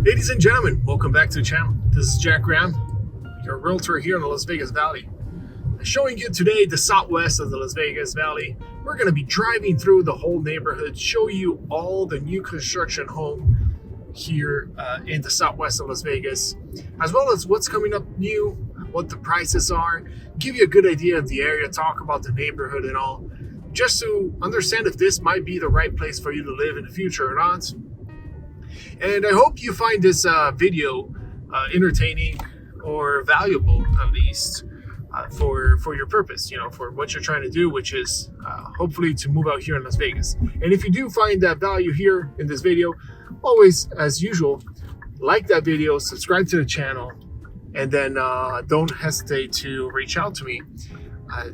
Ladies and gentlemen, welcome back to the channel. This is Jack Graham, your realtor here in the Las Vegas Valley. Showing you today the southwest of the Las Vegas Valley. We're going to be driving through the whole neighborhood, show you all the new construction home here in the southwest of Las Vegas, as well as what's coming up new, what the prices are, give you a good idea of the area, talk about the neighborhood and all, just to understand if this might be the right place for you to live in the future or not. And I hope you find this video entertaining or valuable, at least for your purpose, for what you're trying to do, which is hopefully to move out here in Las Vegas. And if you do find that value here in this video, always, as usual, like that video, subscribe to the channel, and then don't hesitate to reach out to me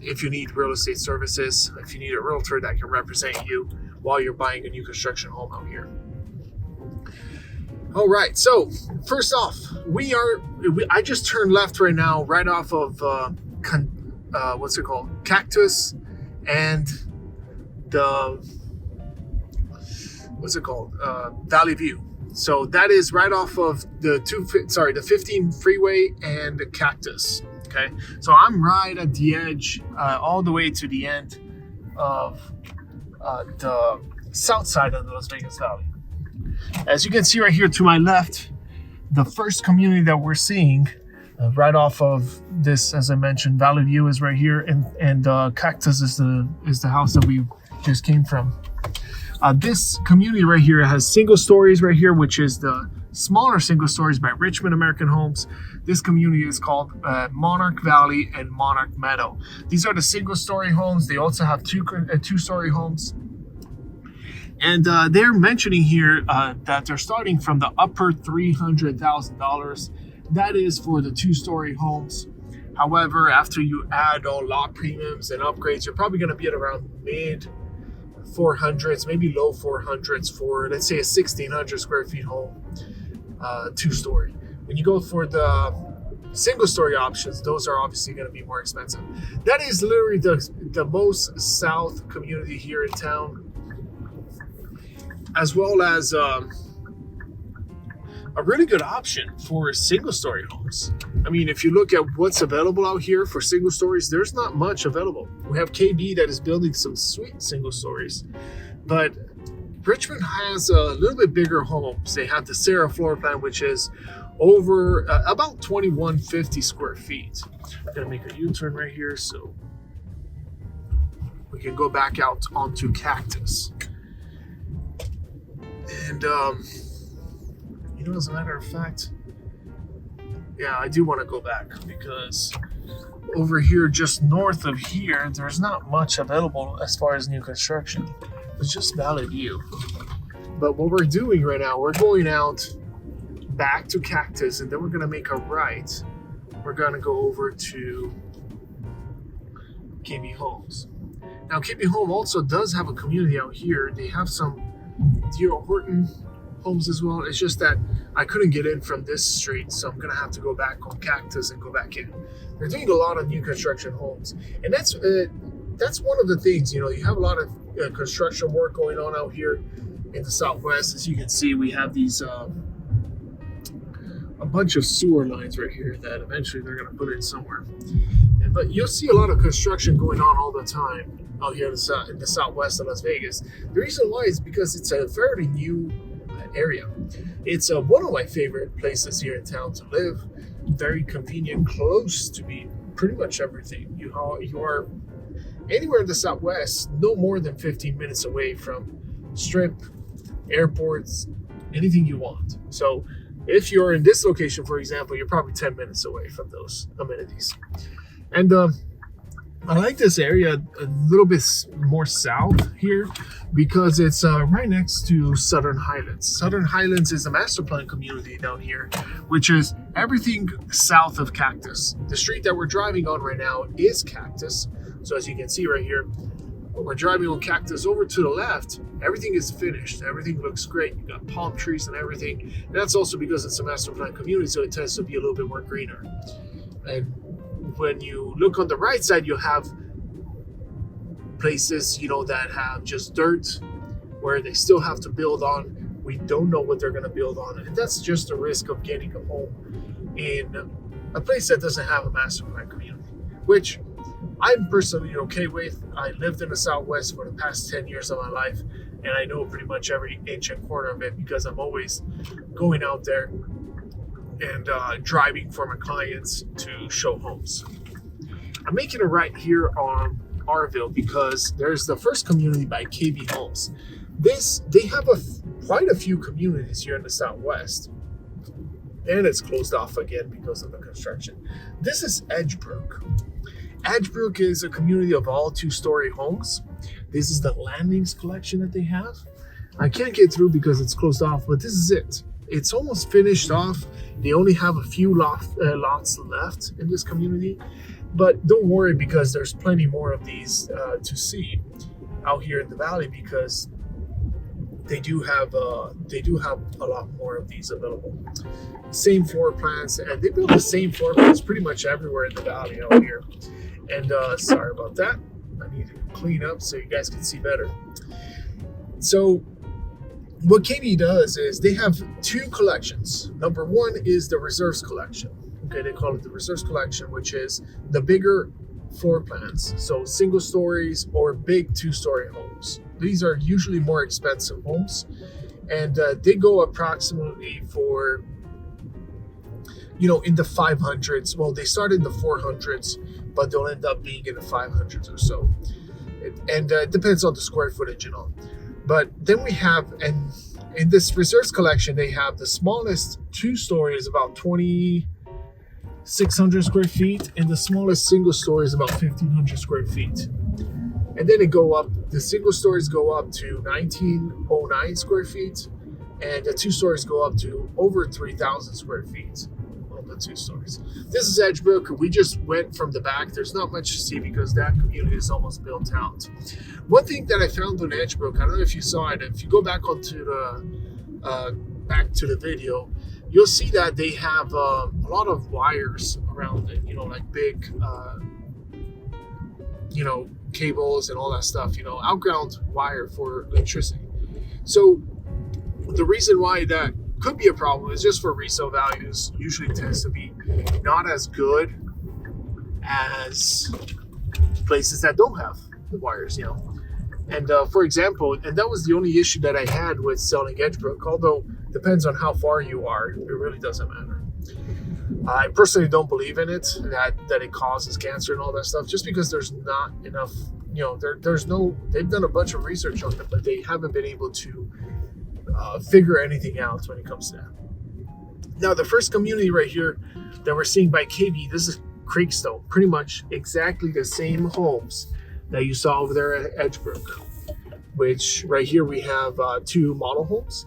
if you need real estate services, if you need a realtor that can represent you while you're buying a new construction home out here. All right, so first off, I just turned left right now, right off of what's it called, Cactus, and the Valley View. So that is right off of the 15 freeway and the Cactus. Okay, so I'm right at the edge, all the way to the end of the south side of the Las Vegas Valley. As you can see right here to my left, the first community that we're seeing right off of this, as I mentioned, Valley View is right here, and Cactus is the house that we just came from. This community right here has single stories right here, which is the smaller single stories by Richmond American Homes. This community is called Monarch Valley and Monarch Meadow. These are the single story homes. They also have two-story homes. And they're mentioning here that they're starting from the upper $300,000. That is for the two-story homes. However, after you add all lot premiums and upgrades, you're probably going to be at around mid 400s, maybe low 400s for, let's say, a 1,600 square feet home, two-story. When you go for the single-story options, those are obviously going to be more expensive. That is literally the most south community here in town, as well as a really good option for single-story homes. I mean, if you look at what's available out here for single stories, there's not much available. We have KB that is building some sweet single stories, but Richmond has a little bit bigger homes. They have the Sarah floor plan, which is over about 2,150 square feet. I'm gonna make a U-turn right here so we can go back out onto Cactus. And as a matter of fact, yeah, I do want to go back, because over here, just north of here, there's not much available as far as new construction. It's just Valley View. But what we're doing right now, we're going out back to Cactus, and then we're going to make a right. We're going to go over to KB Homes. Now, KB Home also does have a community out here. They have some D.R. Horton homes as well. It's just that I couldn't get in from this street, so I'm gonna have to go back on Cactus and go back in. They're doing a lot of new construction homes, and that's one of the things. You have a lot of construction work going on out here in the southwest. As you can see, we have these a bunch of sewer lines right here that eventually they're gonna put in somewhere. But you'll see a lot of construction going on all the time out here in the southwest of Las Vegas. The reason why is because it's a fairly new area. It's one of my favorite places here in town to live. Very convenient, close to pretty much everything. You are anywhere in the southwest, no more than 15 minutes away from Strip, airports, anything you want. So if you're in this location, for example, you're probably 10 minutes away from those amenities. And I like this area a little bit more south here because it's right next to Southern Highlands. Southern Highlands is a master plan community down here, which is everything south of Cactus. The street that we're driving on right now is Cactus. So as you can see right here, we're driving on Cactus. Over to the left, everything is finished. Everything looks great. You got palm trees and everything. And that's also because it's a master plan community, so it tends to be a little bit more greener. And when you look on the right side, you'll have places, that have just dirt where they still have to build on. We don't know what they're going to build on it. And that's just the risk of getting a home in a place that doesn't have a master plan community, which I'm personally okay with. I lived in the Southwest for the past 10 years of my life, and I know pretty much every inch and corner of it because I'm always going out there and driving for my clients to show homes. I'm making a right here on Arville because there's the first community by KB Homes. They have quite a few communities here in the Southwest, and it's closed off again because of the construction. This is Edgebrook. Edgebrook is a community of all 2-story homes. This is the Landings collection that they have. I can't get through because it's closed off, but this is it. It's almost finished off. They only have a few lots left in this community, but don't worry because there's plenty more of these to see out here in the valley because they do have a lot more of these available. Same floor plans, and they build the same floor plans pretty much everywhere in the valley out here. And sorry about that. I need to clean up so you guys can see better. So what KB does is they have 2 collections. Number 1 is the Reserves collection. Okay, they call it the Reserves collection, which is the bigger floor plans. So single stories or big 2-story homes. These are usually more expensive homes, and they go approximately for, in the 500s. Well, they start in the 400s, but they'll end up being in the 500s or so. And it depends on the square footage and all. But then we have, and in this Reserves collection, they have the smallest 2-story is about 2,600 square feet, and the smallest single story is about 1,500 square feet. And then the single stories go up to 1,909 square feet, and the 2 stories go up to over 3,000 square feet on the 2 stories. This is Edgebrook. We just went from the back. There's not much to see because that community is almost built out. One thing that I found on Edgebrook, I don't know if you saw it, if you go back onto back to the video, you'll see that they have a lot of wires around it, like big, cables and all that stuff, outground wire for electricity. So the reason why that could be a problem is just for resale values usually tends to be not as good as places that don't have the wires, And for example, and that was the only issue that I had with selling Edgebrook, although depends on how far you are, it really doesn't matter. I personally don't believe in it, that it causes cancer and all that stuff, just because there's not enough, they've done a bunch of research on it, but they haven't been able to figure anything out when it comes to that. Now, the first community right here that we're seeing by KB, this is Creekstone, pretty much exactly the same homes that you saw over there at Edgebrook, which right here we have 2 model homes.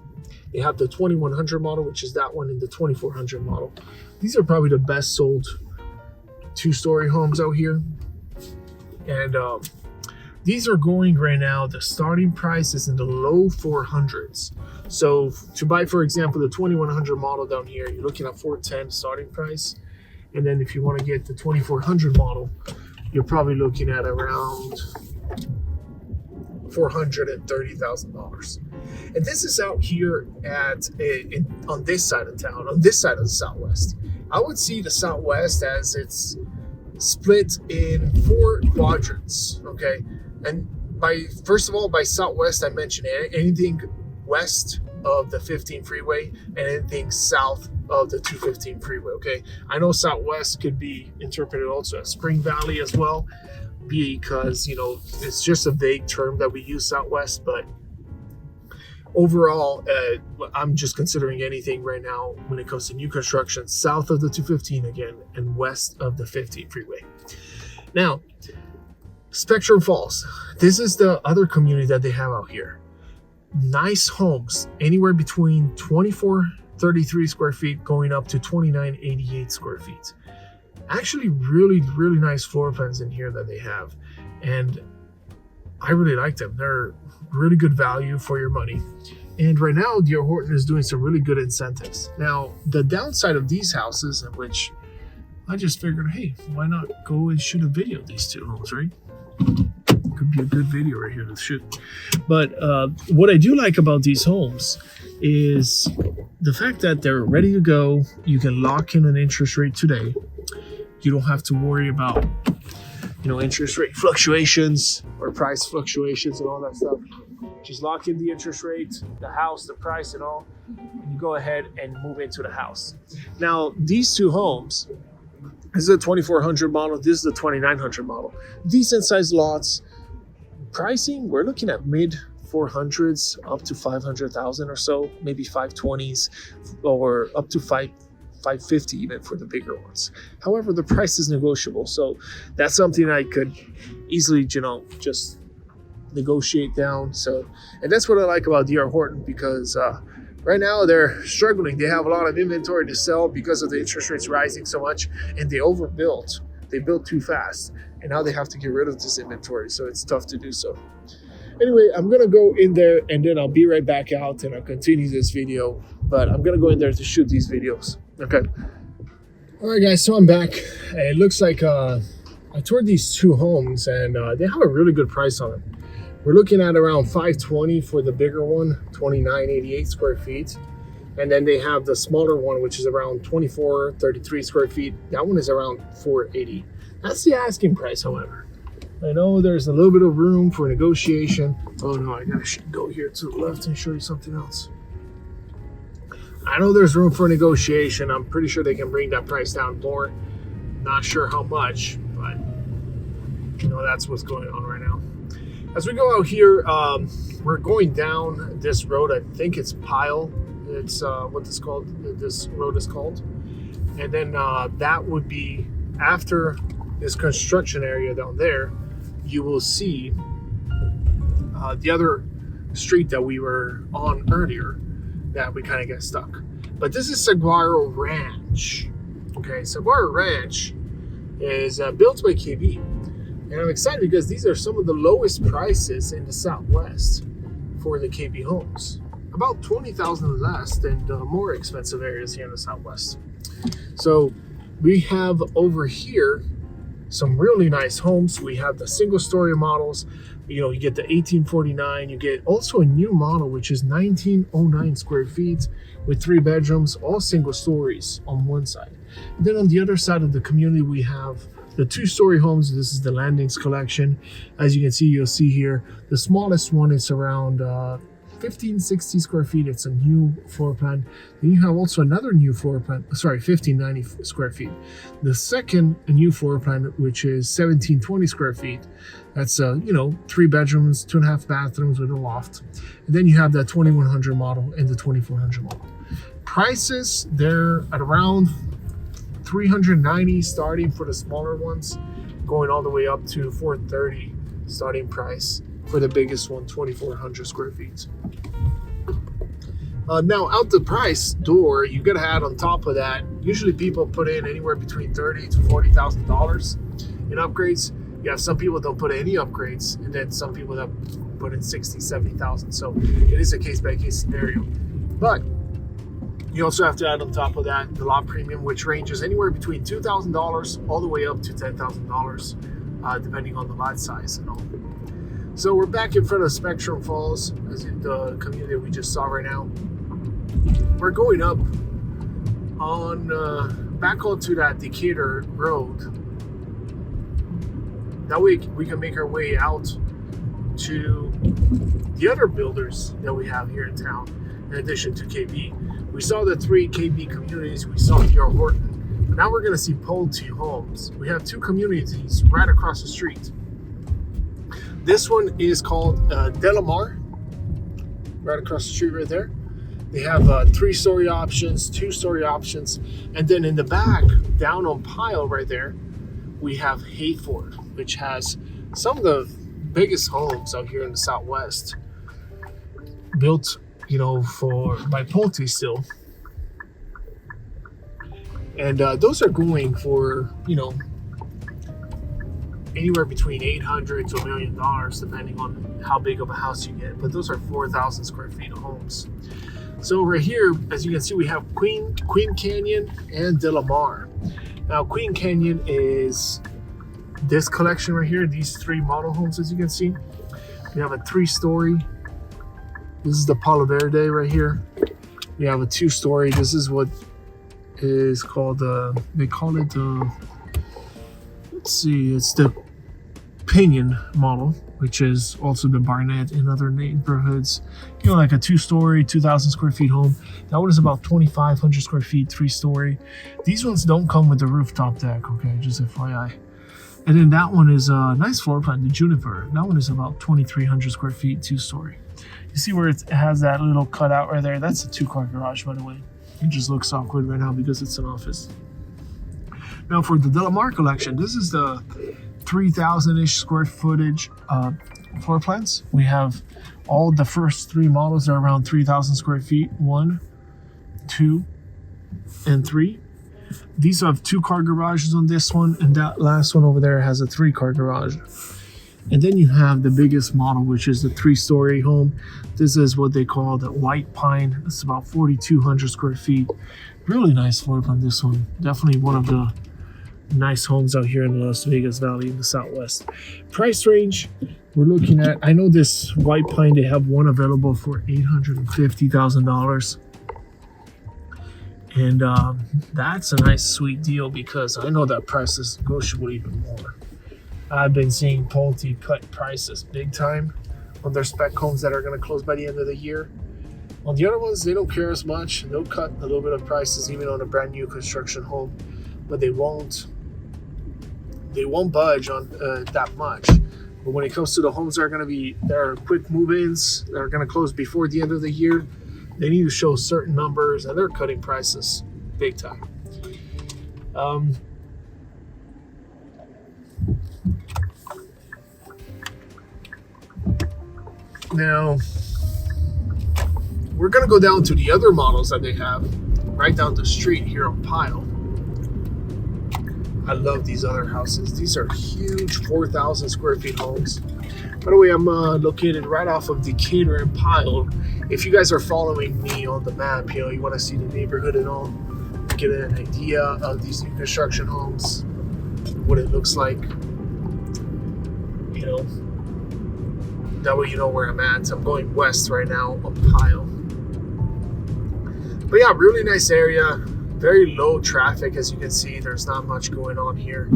They have the 2100 model, which is that one, and the 2400 model. These are probably the best sold 2-story homes out here. And these are going right now, the starting price is in the low 400s. So to buy, for example, the 2100 model down here, you're looking at 410 starting price. And then if you want to get the 2400 model, you're probably looking at around $430,000. And this is out here on this side of town, on this side of the Southwest. I would see the Southwest as it's split in 4 quadrants, okay? And first of all, by Southwest, I mentioned anything west of the 15 freeway and anything south of the 215 freeway, okay? I know Southwest could be interpreted also as Spring Valley as well, because, it's just a vague term that we use Southwest, but overall, I'm just considering anything right now when it comes to new construction south of the 215 again and west of the 15 freeway. Now, Spectrum Falls. This is the other community that they have out here. Nice homes, anywhere between 2433 square feet going up to 2988 square feet. Actually, really, really nice floor plans in here that they have. And I really like them. They're really good value for your money. And right now, D.R. Horton is doing some really good incentives. Now, the downside of these houses, in which I just figured, hey, why not go and shoot a video of these 2 homes, right? Could be a good video right here to shoot. But what I do like about these homes is the fact that they're ready to go. You can lock in an interest rate today. You don't have to worry about, interest rate fluctuations or price fluctuations and all that stuff. Just lock in the interest rate, the house, the price, and all. And you go ahead and move into the house. Now, these two homes, this is a 2400 model. This is the 2900 model. Decent sized lots. Pricing, we're looking at mid 400s up to 500,000 or so, maybe 520s, or up to 550 even for the bigger ones. However, the price is negotiable, so that's something I could easily, just negotiate down. So, and that's what I like about D.R. Horton, because right now they're struggling. They have a lot of inventory to sell because of the interest rates rising so much, and they overbuilt. They built too fast, and now they have to get rid of this inventory, so it's tough to do so. Anyway, I'm gonna go in there and then I'll be right back out and I'll continue this video, but I'm gonna go in there to shoot these videos. Okay. All right, guys, so I'm back. It looks like I toured these two homes and they have a really good price on them. We're looking at around 520 for the bigger one, 2988 square feet. And then they have the smaller one, which is around 2433 square feet. That one is around 480. That's the asking price, however. I know there's a little bit of room for negotiation. Oh no, I gotta go here to the left and show you something else. I know there's room for negotiation. I'm pretty sure they can bring that price down more. Not sure how much, but that's what's going on right now. As we go out here, we're going down this road. I think it's Pile. It's what this road is called. And then that would be after this construction area down there. You will see the other street that we were on earlier that we kind of get stuck. But this is Saguaro Ranch. Okay, Saguaro Ranch is built by KB. And I'm excited because these are some of the lowest prices in the Southwest for the KB homes. About 20,000 less than the more expensive areas here in the Southwest. So we have over here some really nice homes. We have the single story models. You get the 1849. You get also a new model, which is 1909 square feet with 3 bedrooms, all single stories on one side. And then on the other side of the community, we have the 2-story homes. This is the Landings collection. As you can see, you'll see here, the smallest one is around 1560 square feet. It's a new floor plan. Then you have also another new floor plan, 1590 square feet. The second new floor plan, which is 1720 square feet. That's 3 bedrooms, 2.5 bathrooms with a loft. And then you have that 2100 model and the 2400 model. Prices, they're at around 390 starting for the smaller ones, going all the way up to 430 starting price for the biggest one, 2400 square feet. Now, out the price door, you gotta add on top of that. Usually, people put in anywhere between $30,000 to $40,000 in upgrades. You have some people don't put in any upgrades, and then some people that put in $60,000, $70,000. So it is a case-by-case scenario. But you also have to add on top of that the lot premium, which ranges anywhere between $2,000 all the way up to $10,000, depending on the lot size and all. So we're back in front of Spectrum Falls, as in the community we just saw right now. We're going up on back onto that Decatur Road. That way we can make our way out to the other builders that we have here in town, in addition to KB. We saw the 3 KB communities. We saw D.R. Horton. But now we're going to see Pulte Homes. We have 2 communities right across the street. This one is called Delamar, right across the street right there. They have 3-story options, 2-story options, and then in the back, down on Pile right there, we have Hayford, which has some of the biggest homes out here in the Southwest, built, by Pulte still. And those are going for, anywhere between $800,000 to $1 million, depending on how big of a house you get. But those are 4,000 square feet of homes. So right here, as you can see, we have Queen Canyon and Delamar. Now, Queen Canyon is this collection right here, these 3 model homes, as you can see. We have a 3-story. This is the Palo Verde right here. We have a 2-story. This is what is called, they call it, let's see, it's the Pinion model, which is also the Barnett in other neighborhoods. You know, like a 2-story, 2,000 square feet home. That one is about 2,500 square feet, 3-story. These ones don't come with the rooftop deck, okay, just FYI. And then that one is a nice floor plan, the Juniper. That one is about 2,300 square feet, 2-story. You see where it has that little cutout right there? That's a 2-car garage, by the way. It just looks awkward right now because it's an office. Now for the Delamar collection, this is the 3,000-ish square footage floor plans. We have all the first 3 models are around 3,000 square feet, 1, 2, and 3. These have 2-car garages on this one, and that last one over there has a 3-car garage. And then you have the biggest model, which is the 3-story home. This is what they call the White Pine. It's about 4,200 square feet. Really nice floor plan, this one. Definitely one of the nice homes out here in the Las Vegas Valley in the Southwest. Price range, we're looking at, I know this White Pine, they have one available for $850,000. And that's a nice sweet deal because I know that price is negotiable even more. I've been seeing Pulte cut prices big time on their spec homes that are going to close by the end of the year. On the other ones, they don't care as much. They'll cut a little bit of prices even on a brand new construction home, but they won't budge on that much. But when it comes to the homes that are going to be, there are quick move-ins that are going to close before the end of the year, they need to show certain numbers, and they're cutting prices big time. Now, we're going to go down to the other models that they have right down the street here on Pyle. I love these other houses. These are huge 4,000 square feet homes. By the way, I'm located right off of Decatur and Pyle. If you guys are following me on the map, you know, you want to see the neighborhood and all, get an idea of these new construction homes, what it looks like, you know, that way you know where I'm at. I'm going west right now on Pyle. But yeah, really nice area. Very low traffic, as you can see. There's not much going on here.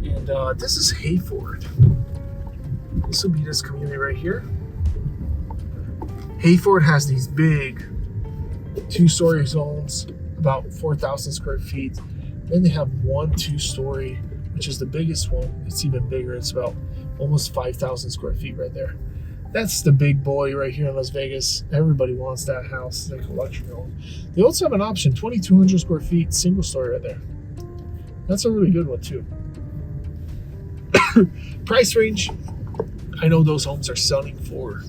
And this is Hayford. This will be this community right here. Hayford has these big 2-story homes, about 4,000 square feet. Then they have 1 2-story, which is the biggest one. It's even bigger. It's about almost 5,000 square feet right there. That's the big boy right here in Las Vegas. Everybody wants that house. It's like a luxury home. They also have an option, 2,200 square feet, 1-story right there. That's a really good one too. Price range, I know those homes are selling for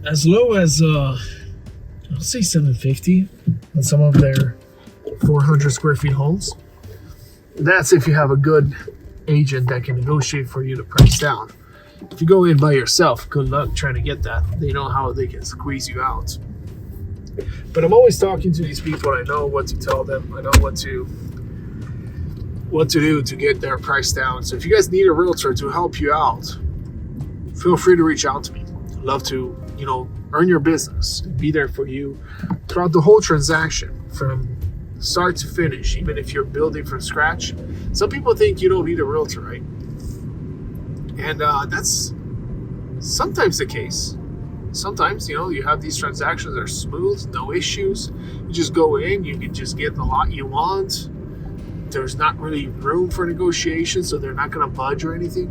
as low as I'll say $750 on some of their 400 square feet homes. That's if you have a good agent that can negotiate for you to price down. If you go in by yourself, good luck trying to get that. They know how they can squeeze you out. But I'm always talking to these people. I know what to tell them. I know what to do to get their price down. So if you guys need a realtor to help you out, feel free to reach out to me. I'd love to, you know, earn your business, be there for you throughout the whole transaction from start to finish, even if you're building from scratch. Some people think you don't need a realtor, right? And that's sometimes the case. Sometimes, you know, you have these transactions that are smooth, no issues. You just go in, you can just get the lot you want. There's not really room for negotiation, so they're not going to budge or anything.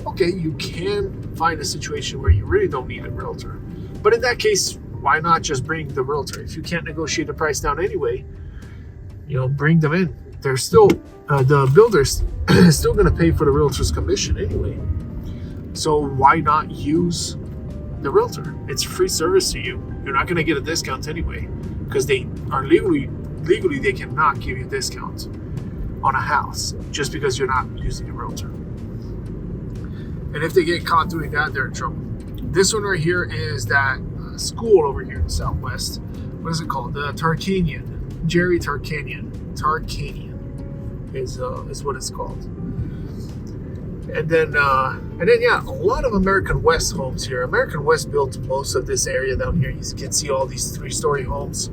Okay, you can find a situation where you really don't need a realtor. But in that case, why not just bring the realtor? If you can't negotiate the price down anyway, you know, bring them in. They're still, the builder's still going to pay for the realtor's commission anyway. So why not use the realtor? It's free service to you. You're not going to get a discount anyway because they are legally they cannot give you a discount on a house just because you're not using a realtor. And if they get caught doing that, they're in trouble. This one right here is that school over here in the Southwest. What is it called? The Tarkanian. Jerry Tarkanian. Tarkanian is what it's called. And then yeah, a lot of American West homes here. American West built most of this area down here. You can see all these 3-story homes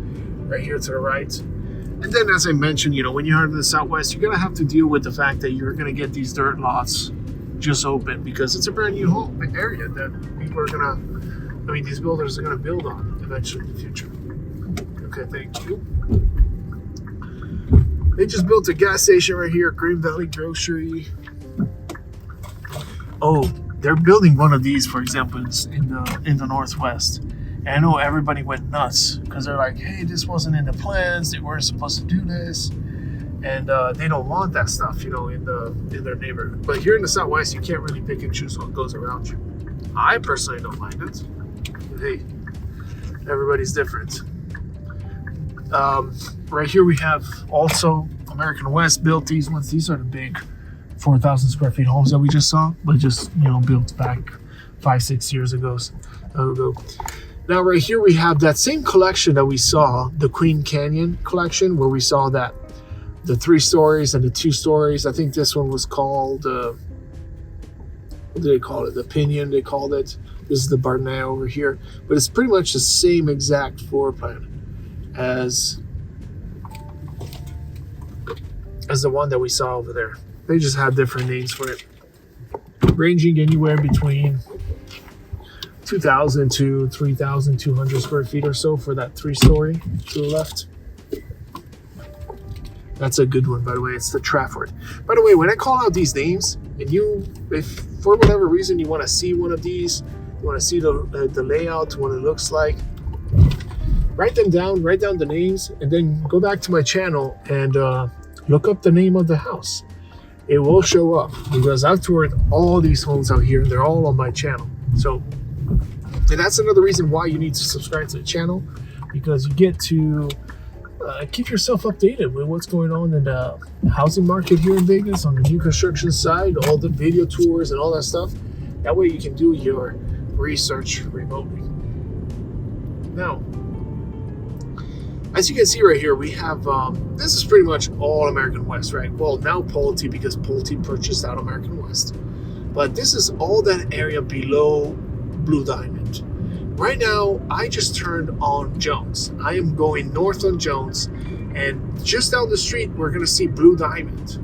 right here to the right. And then, as I mentioned, when you're in the Southwest, you're gonna have to deal with the fact that you're gonna get these dirt lots just open because it's a brand new home area that people are gonna. These builders are gonna build on eventually in the future. Okay, thank you. They just built a gas station right here, Green Valley Grocery. Oh, they're building one of these, for example, in the Northwest. And I know everybody went nuts because they're like, hey, this wasn't in the plans. They weren't supposed to do this. And they don't want that stuff, in their neighborhood. But here in the Southwest, you can't really pick and choose what goes around you. I personally don't mind it. But hey, everybody's different. Right here we have also American West built these ones. These are the big 4,000 square feet homes that we just saw, but just built back 5-6 years ago. Now right here we have that same collection that we saw, the Queen Canyon collection, where we saw that the 3 stories and the 2 stories. I think this one was called what did they call it? The Pinion, they called it. This is the Barnett over here, but it's pretty much the same exact floor plan as the one that we saw over there. They just have different names for it, ranging anywhere between 2,000 to 3,200 square feet or so for that 3-story to the left. That's a good one, by the way. It's the Trafford. By the way, when I call out these names, and if for whatever reason you want to see one of these, you want to see the layout, what it looks like, write them down, write down the names, and then go back to my channel and look up the name of the house. It will show up because I've toured all these homes out here and they're all on my channel. So, and that's another reason why you need to subscribe to the channel, because you get to keep yourself updated with what's going on in the housing market here in Vegas on the new construction side, all the video tours and all that stuff. That way you can do your research remotely. Now, as you can see right here, we have, this is pretty much all American West, right? Well, now Pulte, because Pulte purchased out American West. But this is all that area below Blue Diamond. Right now, I just turned on Jones. I am going north on Jones, and just down the street, we're going to see Blue Diamond.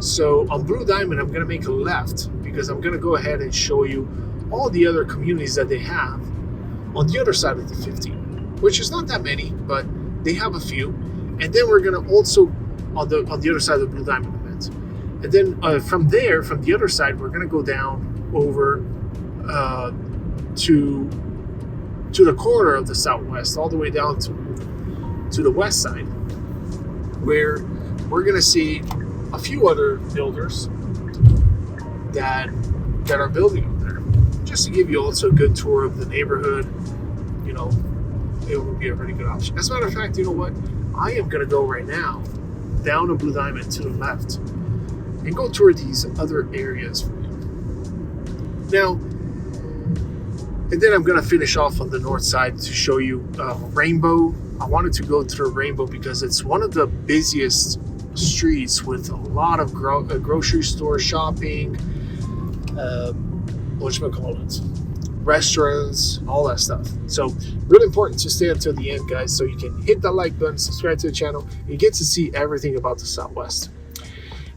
So on Blue Diamond, I'm going to make a left because I'm going to go ahead and show you all the other communities that they have on the other side of the 15, which is not that many, but they have a few. And then we're going to also, on the other side of the Blue Diamond event. And then from there, from the other side, we're going to go down over to the corner of the Southwest, all the way down to the west side, where we're going to see a few other builders that are building up there. Just to give you also a good tour of the neighborhood, it would be a really good option. As a matter of fact, you know what? I am going to go right now down to Blue Diamond to the left and go toward these other areas for you. Now, and then I'm going to finish off on the north side to show you Rainbow. I wanted to go through Rainbow because it's one of the busiest streets with a lot of grocery store shopping, restaurants, all that stuff. So really important to stay until the end, guys, so you can hit that like button, subscribe to the channel, and you get to see everything about the Southwest.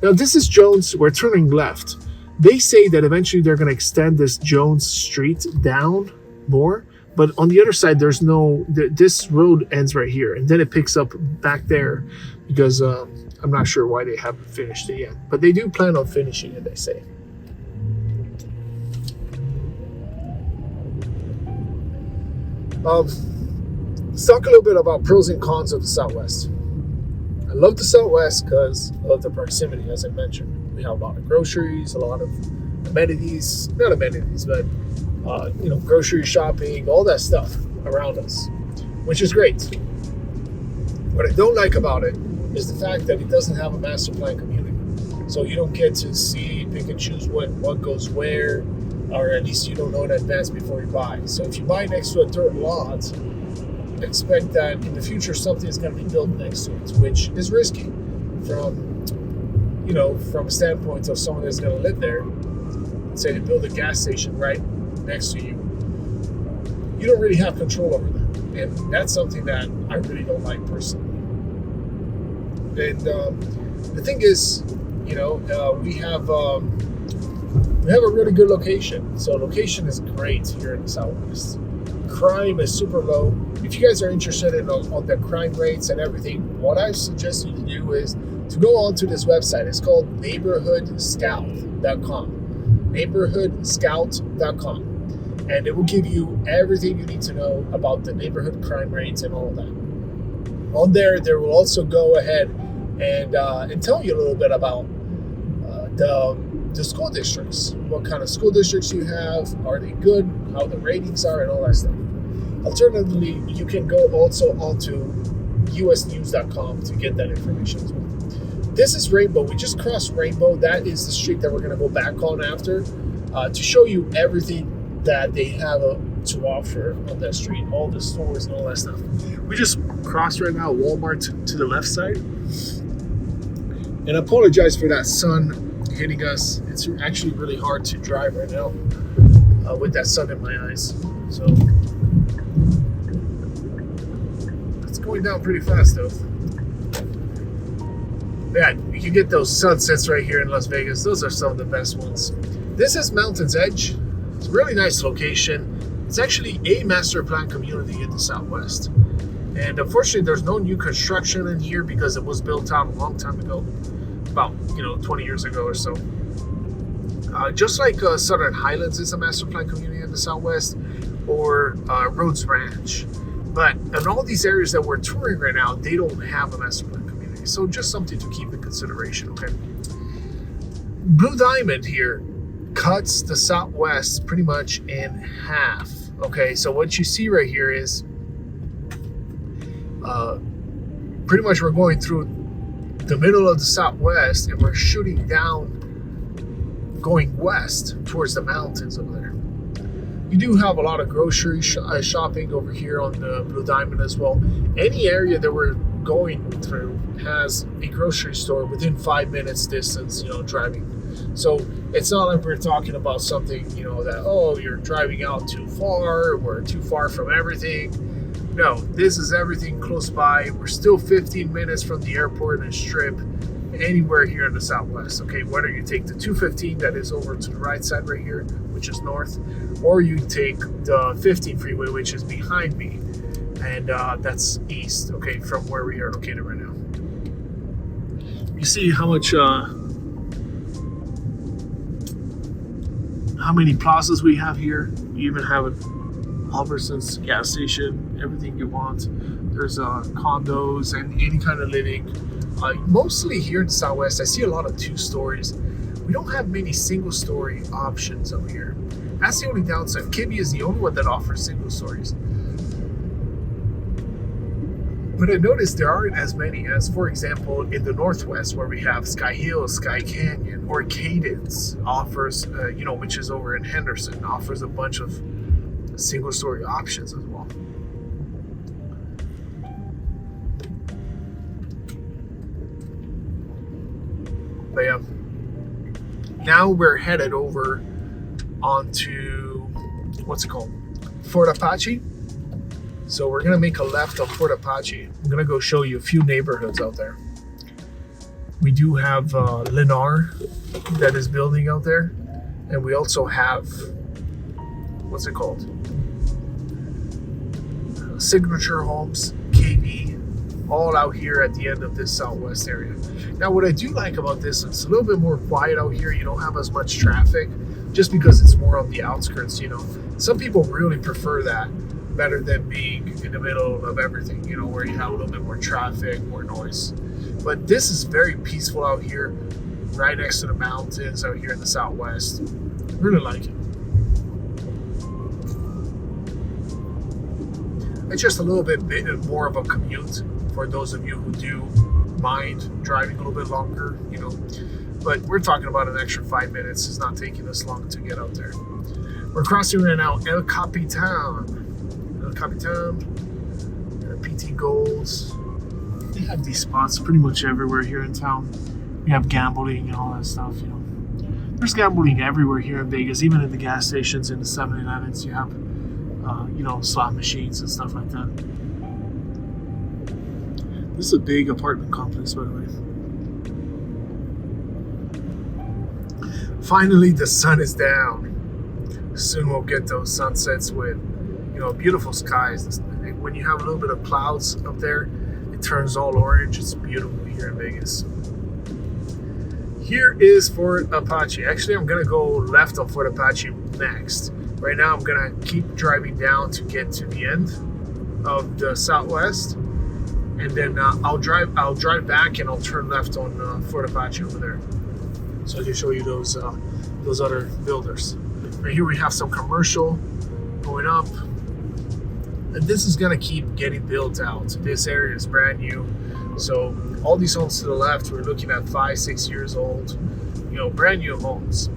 Now, this is Jones. We're turning left. They say that eventually they're going to extend this Jones Street down more, but on the other side, there's this road ends right here, and then it picks up back there because I'm not sure why they haven't finished it yet, but they do plan on finishing it, they say. Let's talk a little bit about pros and cons of the Southwest. I love the Southwest because of the proximity, as I mentioned. We have a lot of groceries, a lot of amenities, not amenities, but grocery shopping, all that stuff around us, which is great. What I don't like about it is the fact that it doesn't have a master plan community. So you don't get to see, pick and choose what goes where, or at least you don't know in advance before you buy. So if you buy next to a dirt lot, expect that in the future something is going to be built next to it, which is risky from you know, from a standpoint of someone that's going to live there, say they build a gas station right next to you, you don't really have control over that. And that's something that I really don't like personally. And the thing is, you know, we have a really good location. So location is great here in the Southwest. Crime is super low. If you guys are interested in on the crime rates and everything, what I suggest you to do is to go onto this website. It's called neighborhoodscout.com. neighborhoodscout.com. And it will give you everything you need to know about the neighborhood crime rates and all of that. On there, they will also go ahead and tell you a little bit about the school districts. What kind of school districts you have, are they good, how the ratings are, and all that stuff. Alternatively, you can go also onto usnews.com to get that information as well. This is Rainbow. We just crossed Rainbow. That is the street that we're going to go back on after to show you everything that they have to offer on that street, all the stores and all that stuff. We just crossed right now Walmart to the left side. And I apologize for that sun hitting us. It's actually really hard to drive right now with that sun in my eyes. So it's going down pretty fast though. Yeah, you can get those sunsets right here in Las Vegas. Those are some of the best ones. This is Mountain's Edge. It's a really nice location. It's actually a master plan community in the Southwest. And unfortunately, there's no new construction in here because it was built out a long time ago, about 20 years ago or so. Just like Southern Highlands is a master plan community in the Southwest, or Rhodes Ranch. But in all these areas that we're touring right now, they don't have a master plan community. So just something to keep in consideration, okay? Blue Diamond here cuts the Southwest pretty much in half. Okay, so what you see right here is pretty much we're going through the middle of the Southwest and we're shooting down, going west towards the mountains over there. You do have a lot of grocery shopping over here on the Blue Diamond as well. Any area that we're going through has a grocery store within 5 minutes distance, driving. So it's not like we're talking about something, that, you're driving out too far, we're too far from everything. No, this is everything close by. We're still 15 minutes from the airport and Strip, anywhere here in the Southwest. Okay, whether you take the 215 that is over to the right side right here, which is north, or you take the 15 freeway, which is behind me, and that's east, okay, from where we are located right now. You see how much how many plazas we have here. You even have Albertsons gas station, everything you want. There's condos and any kind of living. Mostly here in the Southwest, I see a lot of 2 stories. We don't have many single story options over here. That's the only downside. Kibbe is the only one that offers single stories. But I noticed there aren't as many as, for example, in the Northwest, where we have Sky Hill, Sky Canyon, or Cadence offers, which is over in Henderson, offers a bunch of single-story options as well. But yeah, now we're headed over onto, what's it called? Fort Apache. So we're going to make a left on Fort Apache. I'm going to go show you a few neighborhoods out there. We do have Lennar that is building out there. And we also have, what's it called? Signature Homes, KB, all out here at the end of this Southwest area. Now, what I do like about this, it's a little bit more quiet out here. You don't have as much traffic just because it's more on the outskirts, Some people really prefer that better than being in the middle of everything, where you have a little bit more traffic, more noise. But this is very peaceful out here, right next to the mountains out here in the Southwest. Really like it. It's just a little bit more of a commute for those of you who do mind driving a little bit longer, But we're talking about an extra 5 minutes. It's not taking us long to get out there. We're crossing right now El Capitan, PT Golds. They have these spots pretty much everywhere here in town. You have gambling and all that stuff, There's gambling everywhere here in Vegas, even in the gas stations, in the 7-Elevens. You have, slot machines and stuff like that. This is a big apartment complex, by the way. Finally, the sun is down. Soon we'll get those sunsets with, beautiful skies. When you have a little bit of clouds up there, it turns all orange. It's beautiful here in Vegas. Here is Fort Apache. Actually, I'm going to go left on Fort Apache next. Right now, I'm going to keep driving down to get to the end of the Southwest. And then I'll drive back and I'll turn left on Fort Apache over there. So I can show you those other builders. Right here we have some commercial going up. And this is going to keep getting built out. This area is brand new. So all these homes to the left, we're looking at 5-6 years old, brand new homes.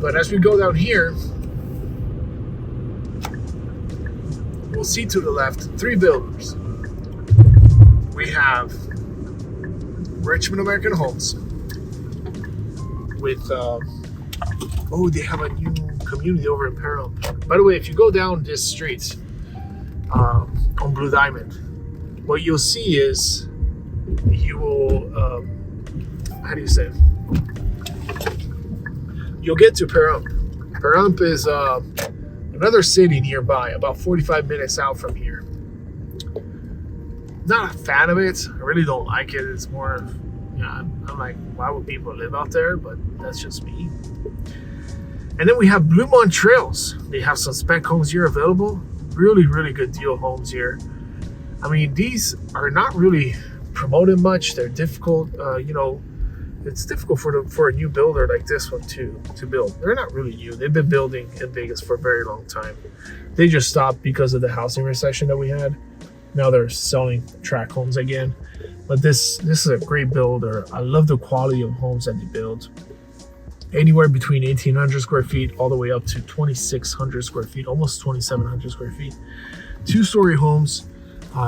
But as we go down here, we'll see to the left 3 builders. We have Richmond American Homes with, they have a new community over in Paramount. By the way, if you go down this street on Blue Diamond, what you'll see is you will, how do you say it? You'll get to Paramount. Paramount is another city nearby, about 45 minutes out from here. Not a fan of it. I really don't like it. It's more of, I'm like, why would people live out there? But that's just me. And then we have Bluemont Trails. They have some spec homes here available. Really, really good deal homes here. I mean, these are not really promoted much. They're difficult. It's difficult for a new builder like this one to build. They're not really new. They've been building in Vegas for a very long time. They just stopped because of the housing recession that we had. Now they're selling tract homes again. But this is a great builder. I love the quality of homes that they build. Anywhere between 1,800 square feet all the way up to 2,600 square feet, almost 2,700 square feet. 2-story homes.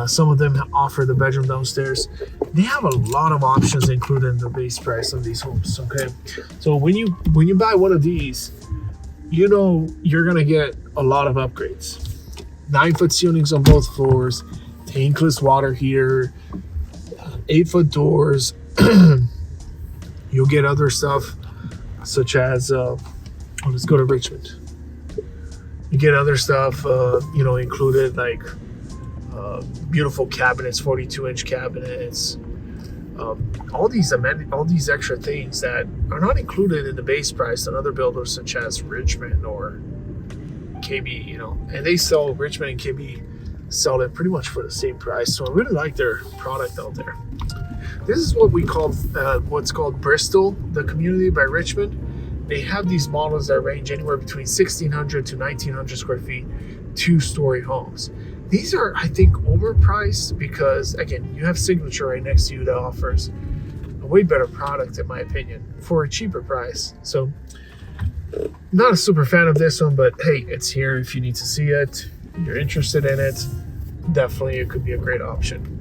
Some of them offer the bedroom downstairs. They have a lot of options included in the base price of these homes. Okay, so when you buy one of these, you're gonna get a lot of upgrades. 9-foot ceilings on both floors, tankless water heater, 8-foot doors. You'll get other stuff such as let's go to Richmond. You get other stuff included, like beautiful cabinets, 42-inch cabinets, all these extra things that are not included in the base price on other builders such as Richmond or KB, and they sell, Richmond and KB sell it pretty much for the same price. So I really like their product out there. This is what we call what's called Bristol, the community by Richmond. They have these models that range anywhere between 1,600 to 1,900 square feet, 2-story homes. These are, I think, overpriced because, again, you have Signature right next to you that offers a way better product, in my opinion, for a cheaper price. So, not a super fan of this one, but hey, it's here if you need to see it. You're interested in it, definitely it could be a great option.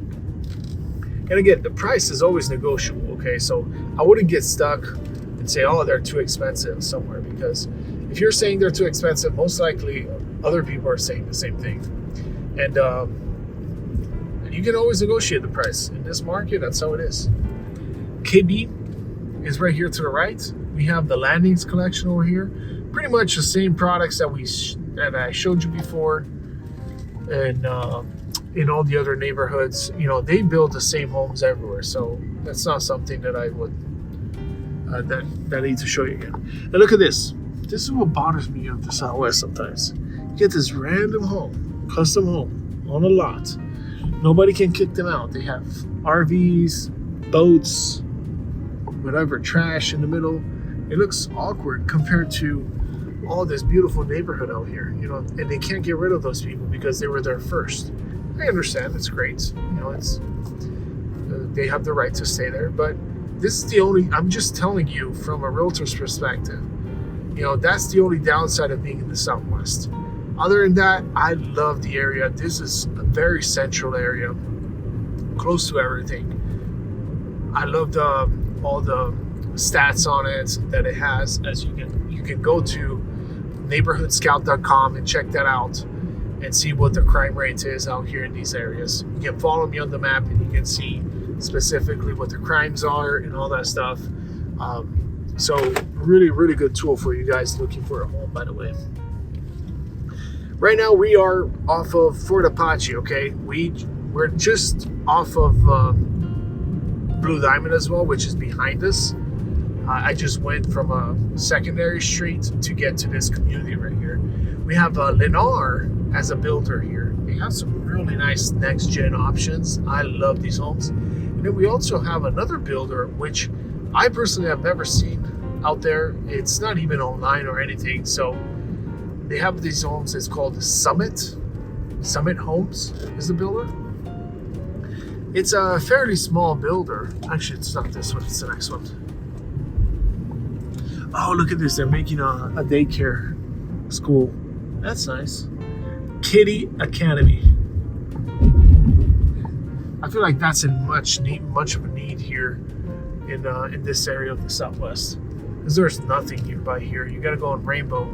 And again, the price is always negotiable, okay? So I wouldn't get stuck and say, oh, they're too expensive somewhere, because if you're saying they're too expensive, most likely other people are saying the same thing. And you can always negotiate the price. In this market, that's how it is. KB is right here to the right. We have the Landings collection over here. Pretty much the same products that I showed you before. And in all the other neighborhoods, they build the same homes everywhere. So that's not something that I would that I need to show you again. And look at this. This is what bothers me of the Southwest sometimes. You get this random home, custom home on a lot. Nobody can kick them out. They have RVs, boats, whatever, trash in the middle. It looks awkward compared to all this beautiful neighborhood out here, and they can't get rid of those people because they were there first. I understand, it's great, it's they have the right to stay there, but this is the only, I'm just telling you from a realtor's perspective, that's the only downside of being in the Southwest. Other than that, I love the area. This is a very central area, close to everything. I loved all the stats on it that it has. As you can go to neighborhoodscout.com and check that out and see what the crime rate is out here in these areas. You can follow me on the map and you can see specifically what the crimes are and all that stuff. So really, really good tool for you guys looking for a home, by the way. Right now we are off of Fort Apache, okay? We're just off of Blue Diamond as well, which is behind us. I just went from a secondary street to get to this community right here. We have Lennar as a builder here. They have some really nice next-gen options. I love these homes. And then we also have another builder, which I personally have never seen out there. It's not even online or anything. So they have these homes. It's called Summit Homes is the builder. It's a fairly small builder. Actually, it's not this one. It's the next one. Oh, look at this. They're making a daycare school. That's nice. Kitty Academy. I feel like that's in much of a need here in this area of the Southwest. Because there's nothing nearby here. You got to go on Rainbow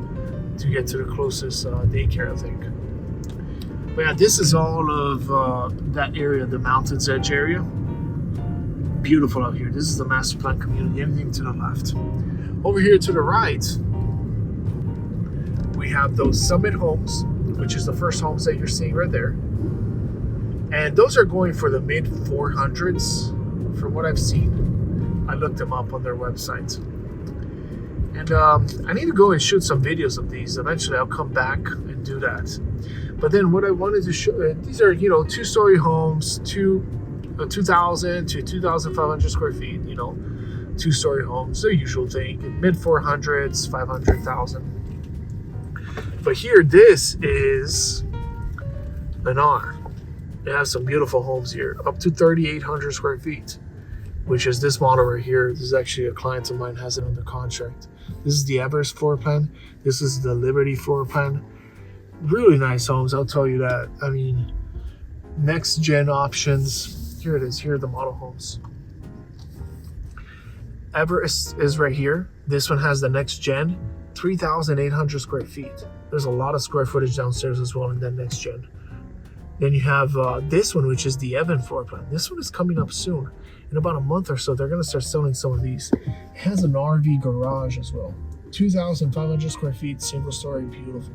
to get to the closest daycare, I think. But yeah, this is all of that area, the Mountains Edge area. Beautiful out here. This is the master plan community. Everything to the left. Over here to the right, we have those Summit homes, which is the first homes that you're seeing right there. And those are going for the mid 400s from what I've seen. I looked them up on their website. And I need to go and shoot some videos of these. Eventually I'll come back and do that. But then what I wanted to show, these are, two-story homes, 2,000 to 2,500 square feet, two-story homes, the usual thing, mid 400s, 500,000. But here, this is Lennar. They have some beautiful homes here, up to 3,800 square feet, which is this model right here. This is actually a client of mine has it under contract. This is the Everest floor plan. This is the Liberty floor plan. Really nice homes, I'll tell you that. I mean, next gen options. Here it is. Here are the model homes. Everest is right here. This one has the next gen, 3,800 square feet. There's a lot of square footage downstairs as well in that next gen. Then you have this one, which is the Evan floor plan. This one is coming up soon. In about a month or so, they're going to start selling some of these. It has an RV garage as well. 2,500 square feet, single story, beautiful.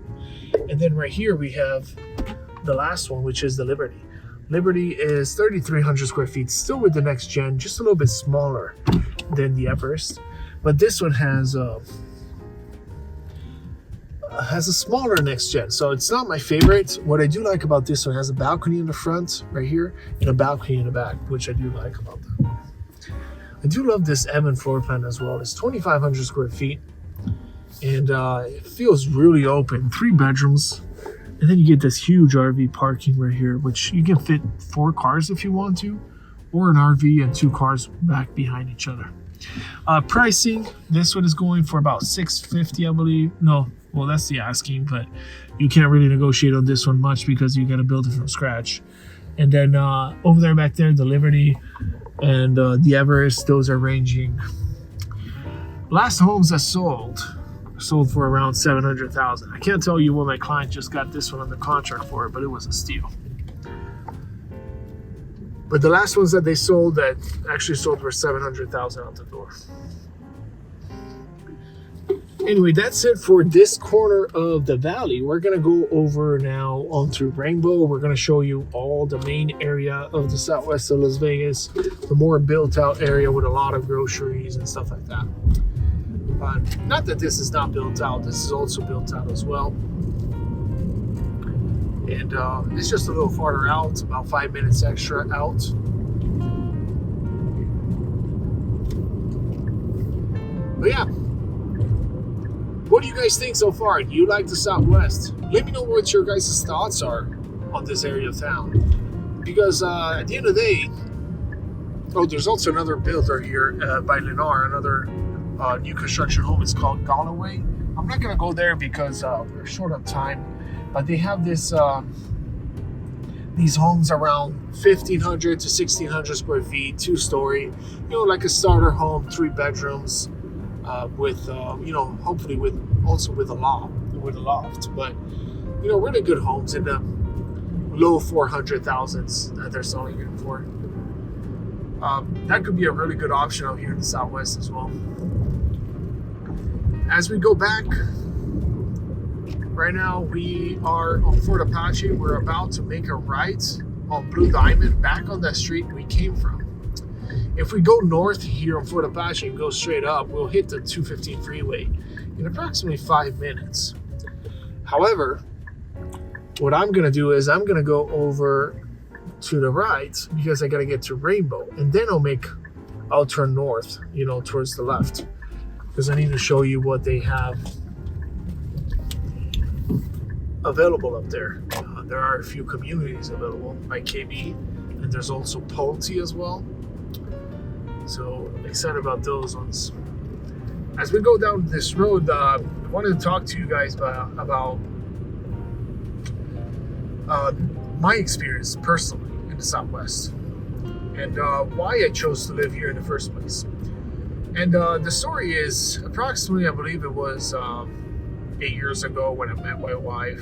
And then right here we have the last one, which is the Liberty. Liberty is 3,300 square feet, still with the next gen, just a little bit smaller than the Everest. But this one has a smaller next gen, so it's not my favorite. What I do like about this one has a balcony in the front right here and a balcony in the back, which I do like about that. I do love this Evan floor plan as well. It's 2,500 square feet. And it feels really open. 3 bedrooms. And then you get this huge RV parking right here, which you can fit 4 cars if you want to, or an RV and 2 cars back behind each other. Pricing, this one is going for about $650, I believe. No, well, that's the asking, but you can't really negotiate on this one much because you got to build it from scratch. And then over there, back there, the Liberty and the Everest, those are ranging. Last homes that sold for around $700,000. I can't tell you what my client just got this one on the contract for, but it was a steal. But the last ones that they sold that actually sold for $700,000 out the door. Anyway, that's it for this corner of the valley. We're going to go over now onto Rainbow. We're going to show you all the main area of the Southwest of Las Vegas, the more built out area with a lot of groceries and stuff like that. Not that this is not built out. This is also built out as well. And it's just a little farther out, about 5 minutes extra out. But yeah, what do you guys think so far? Do you like the Southwest? Let me know what your guys' thoughts are on this area of town. Because at the end of the day, there's also another builder here by Lennar, another new construction home. It's called Galloway. I'm not going to go there because we're short of time. But they have this these homes around 1,500 to 1,600 square feet, 2-story, like a starter home, 3 bedrooms, with hopefully with a loft. But really good homes in the low 400,000s that they're selling it for. That could be a really good option out here in the Southwest as well. As we go back, right now we are on Fort Apache. We're about to make a right on Blue Diamond back on that street we came from. If we go north here on Fort Apache and go straight up, we'll hit the 215 freeway in approximately 5 minutes. However, what I'm going to do is I'm going to go over to the right because I got to get to Rainbow, and then I'll turn north, towards the left, because I need to show you what they have available up there. There are a few communities available, like KB, and there's also Pulte as well. So excited about those ones. As we go down this road, I wanted to talk to you guys about my experience personally in the Southwest, and why I chose to live here in the first place. And the story is approximately, I believe it was 8 years ago when I met my wife.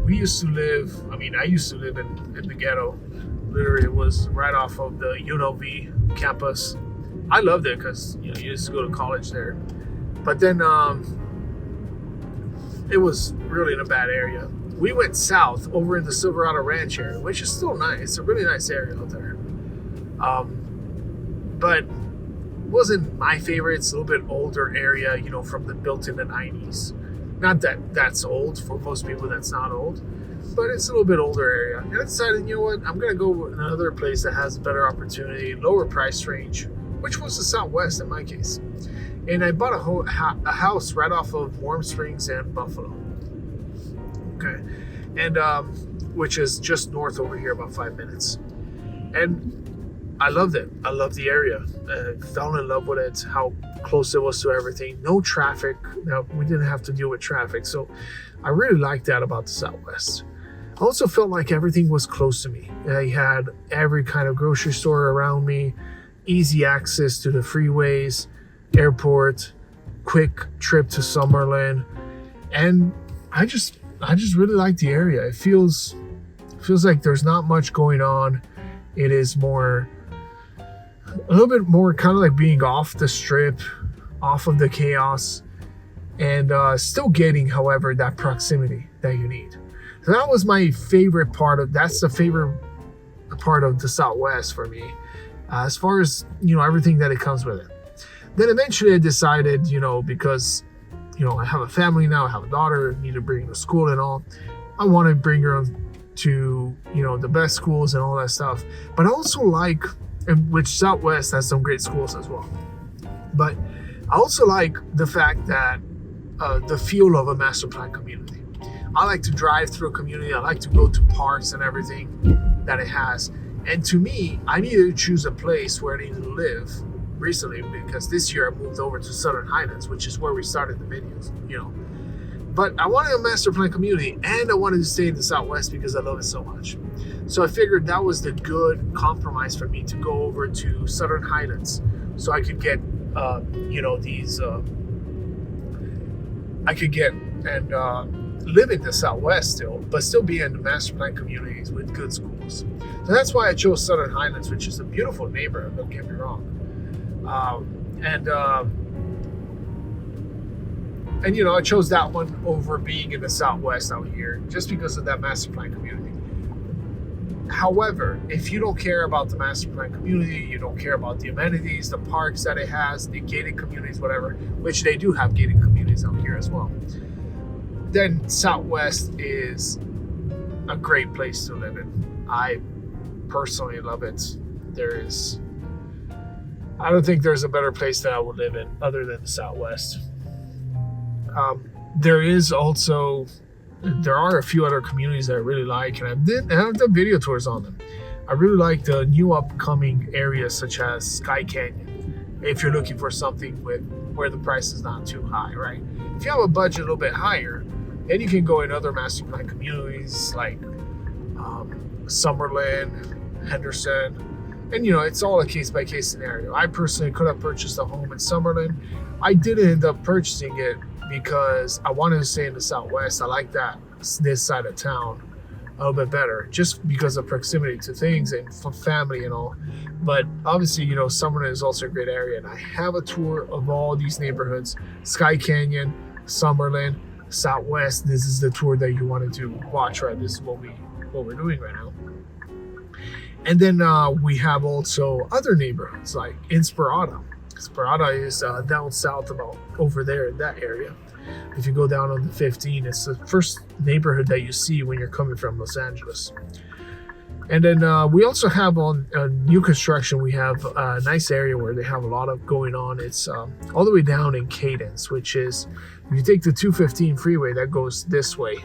I used to live in the ghetto. Literally, it was right off of the UNLV campus. I loved it because you used to go to college there. But then it was really in a bad area. We went south over in the Silverado Ranch area, which is still nice. It's a really nice area out there. But wasn't my favorite. It's a little bit older area, built in the 90s. Not that that's old. For most people, that's not old. But it's a little bit older area. And I decided, I'm going to go with another place that has a better opportunity, lower price range, which was the Southwest in my case. And I bought a house right off of Warm Springs and Buffalo. Okay. And which is just north over here, about 5 minutes. And I loved it. I loved the area. I fell in love with it, how close it was to everything. No traffic. Now, we didn't have to deal with traffic. So I really liked that about the Southwest. I also felt like everything was close to me. I had every kind of grocery store around me, easy access to the freeways, airport, quick trip to Summerlin. And I just really like the area. It feels like there's not much going on. It is a little bit more kind of like being off the strip, off of the chaos, and still getting, however, that proximity that you need. So that was my favorite part that's the favorite part of the Southwest for me, as far as, everything that it comes with it. Then eventually I decided, because, I have a family now, I have a daughter, need to bring her to school and all. I want to bring her to, the best schools and all that stuff. But I also like, which Southwest has some great schools as well. But I also like the fact that the feel of a master plan community. I like to drive through a community. I like to go to parks and everything that it has. And to me, I needed to choose a place where I needed to live recently, because this year I moved over to Southern Highlands, which is where we started the videos, But I wanted a master plan community, and I wanted to stay in the Southwest because I love it so much. So I figured that was the good compromise for me to go over to Southern Highlands, so I could get, live in the Southwest still, but still be in the master plan communities with good schools. So that's why I chose Southern Highlands, which is a beautiful neighborhood, don't get me wrong. I chose that one over being in the Southwest out here just because of that master plan community. However, if you don't care about the master plan community, you don't care about the amenities, the parks that it has, the gated communities, whatever, which they do have gated communities out here as well, then Southwest is a great place to live in. I personally love it. I don't think there's a better place that I would live in other than the Southwest. There are a few other communities that I really like, and I've done video tours on them. I really like the new upcoming areas such as Sky Canyon, if you're looking for something where the price is not too high, right? If you have a budget a little bit higher, then you can go in other master plan communities like Summerlin, Henderson. And, it's all a case-by-case scenario. I personally could have purchased a home in Summerlin. I didn't end up purchasing it because I wanted to stay in the Southwest. I like this side of town a little bit better, just because of proximity to things and for family and all. But obviously, Summerlin is also a great area. And I have a tour of all these neighborhoods: Sky Canyon, Summerlin, Southwest. This is the tour that you wanted to watch, right? This is what we're doing right now. And then we have also other neighborhoods like Inspirada. Inspirada is down south, about over there in that area. If you go down on the 15, it's the first neighborhood that you see when you're coming from Los Angeles. And then we also have on new construction, we have a nice area where they have a lot of going on. It's all the way down in Cadence, which is, if you take the 215 freeway that goes this way,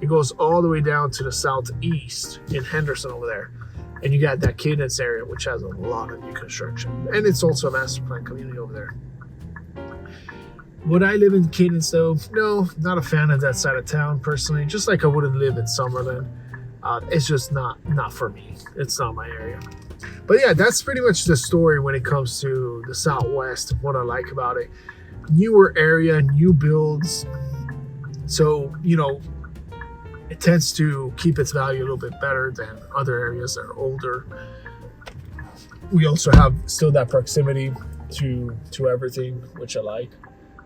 it goes all the way down to the southeast in Henderson over there. And you got that Cadence area, which has a lot of new construction. And it's also a master plan community over there. Would I live in Cadence though? No, not a fan of that side of town personally. Just like I wouldn't live in Summerlin. It's just not for me. It's not my area. But yeah, that's pretty much the story when it comes to the Southwest, what I like about it. Newer area, new builds. So, it tends to keep its value a little bit better than other areas that are older. We also have still that proximity to everything, which I like.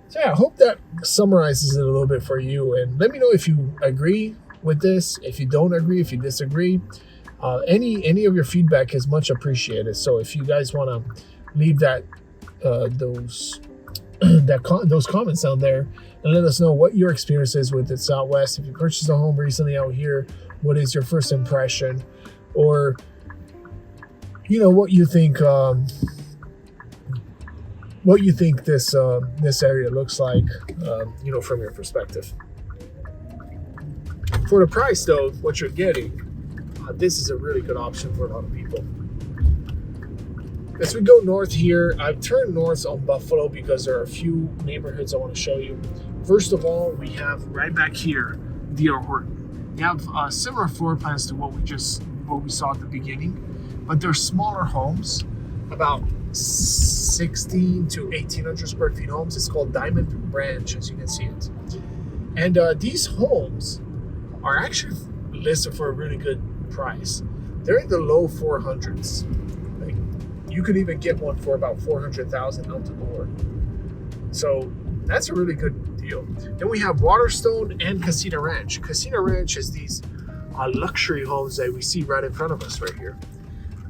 So yeah, I hope that summarizes it a little bit for you. And let me know if you agree with this, if you don't agree, if you disagree. Any of your feedback is much appreciated. So if you guys want to leave those comments down there and let us know what your experience is with the Southwest. If you purchased a home recently out here, what is your first impression? Or, what you think this area looks like, from your perspective. For the price, though, what you're getting, this is a really good option for a lot of people. As we go north here, I've turned north on Buffalo because there are a few neighborhoods I want to show you. First of all, we have right back here, D.R. Horton. You have similar floor plans to what we saw at the beginning, but they're smaller homes, about 16 to 1800 square feet homes. It's called Diamond Ranch, as you can see it. And these homes are actually listed for a really good price. They're in the low 400s. Like, you could even get one for about $400,000 out the door. So that's a really good deal. Then we have Waterstone and Casino Ranch. Casino Ranch is these luxury homes that we see right in front of us right here.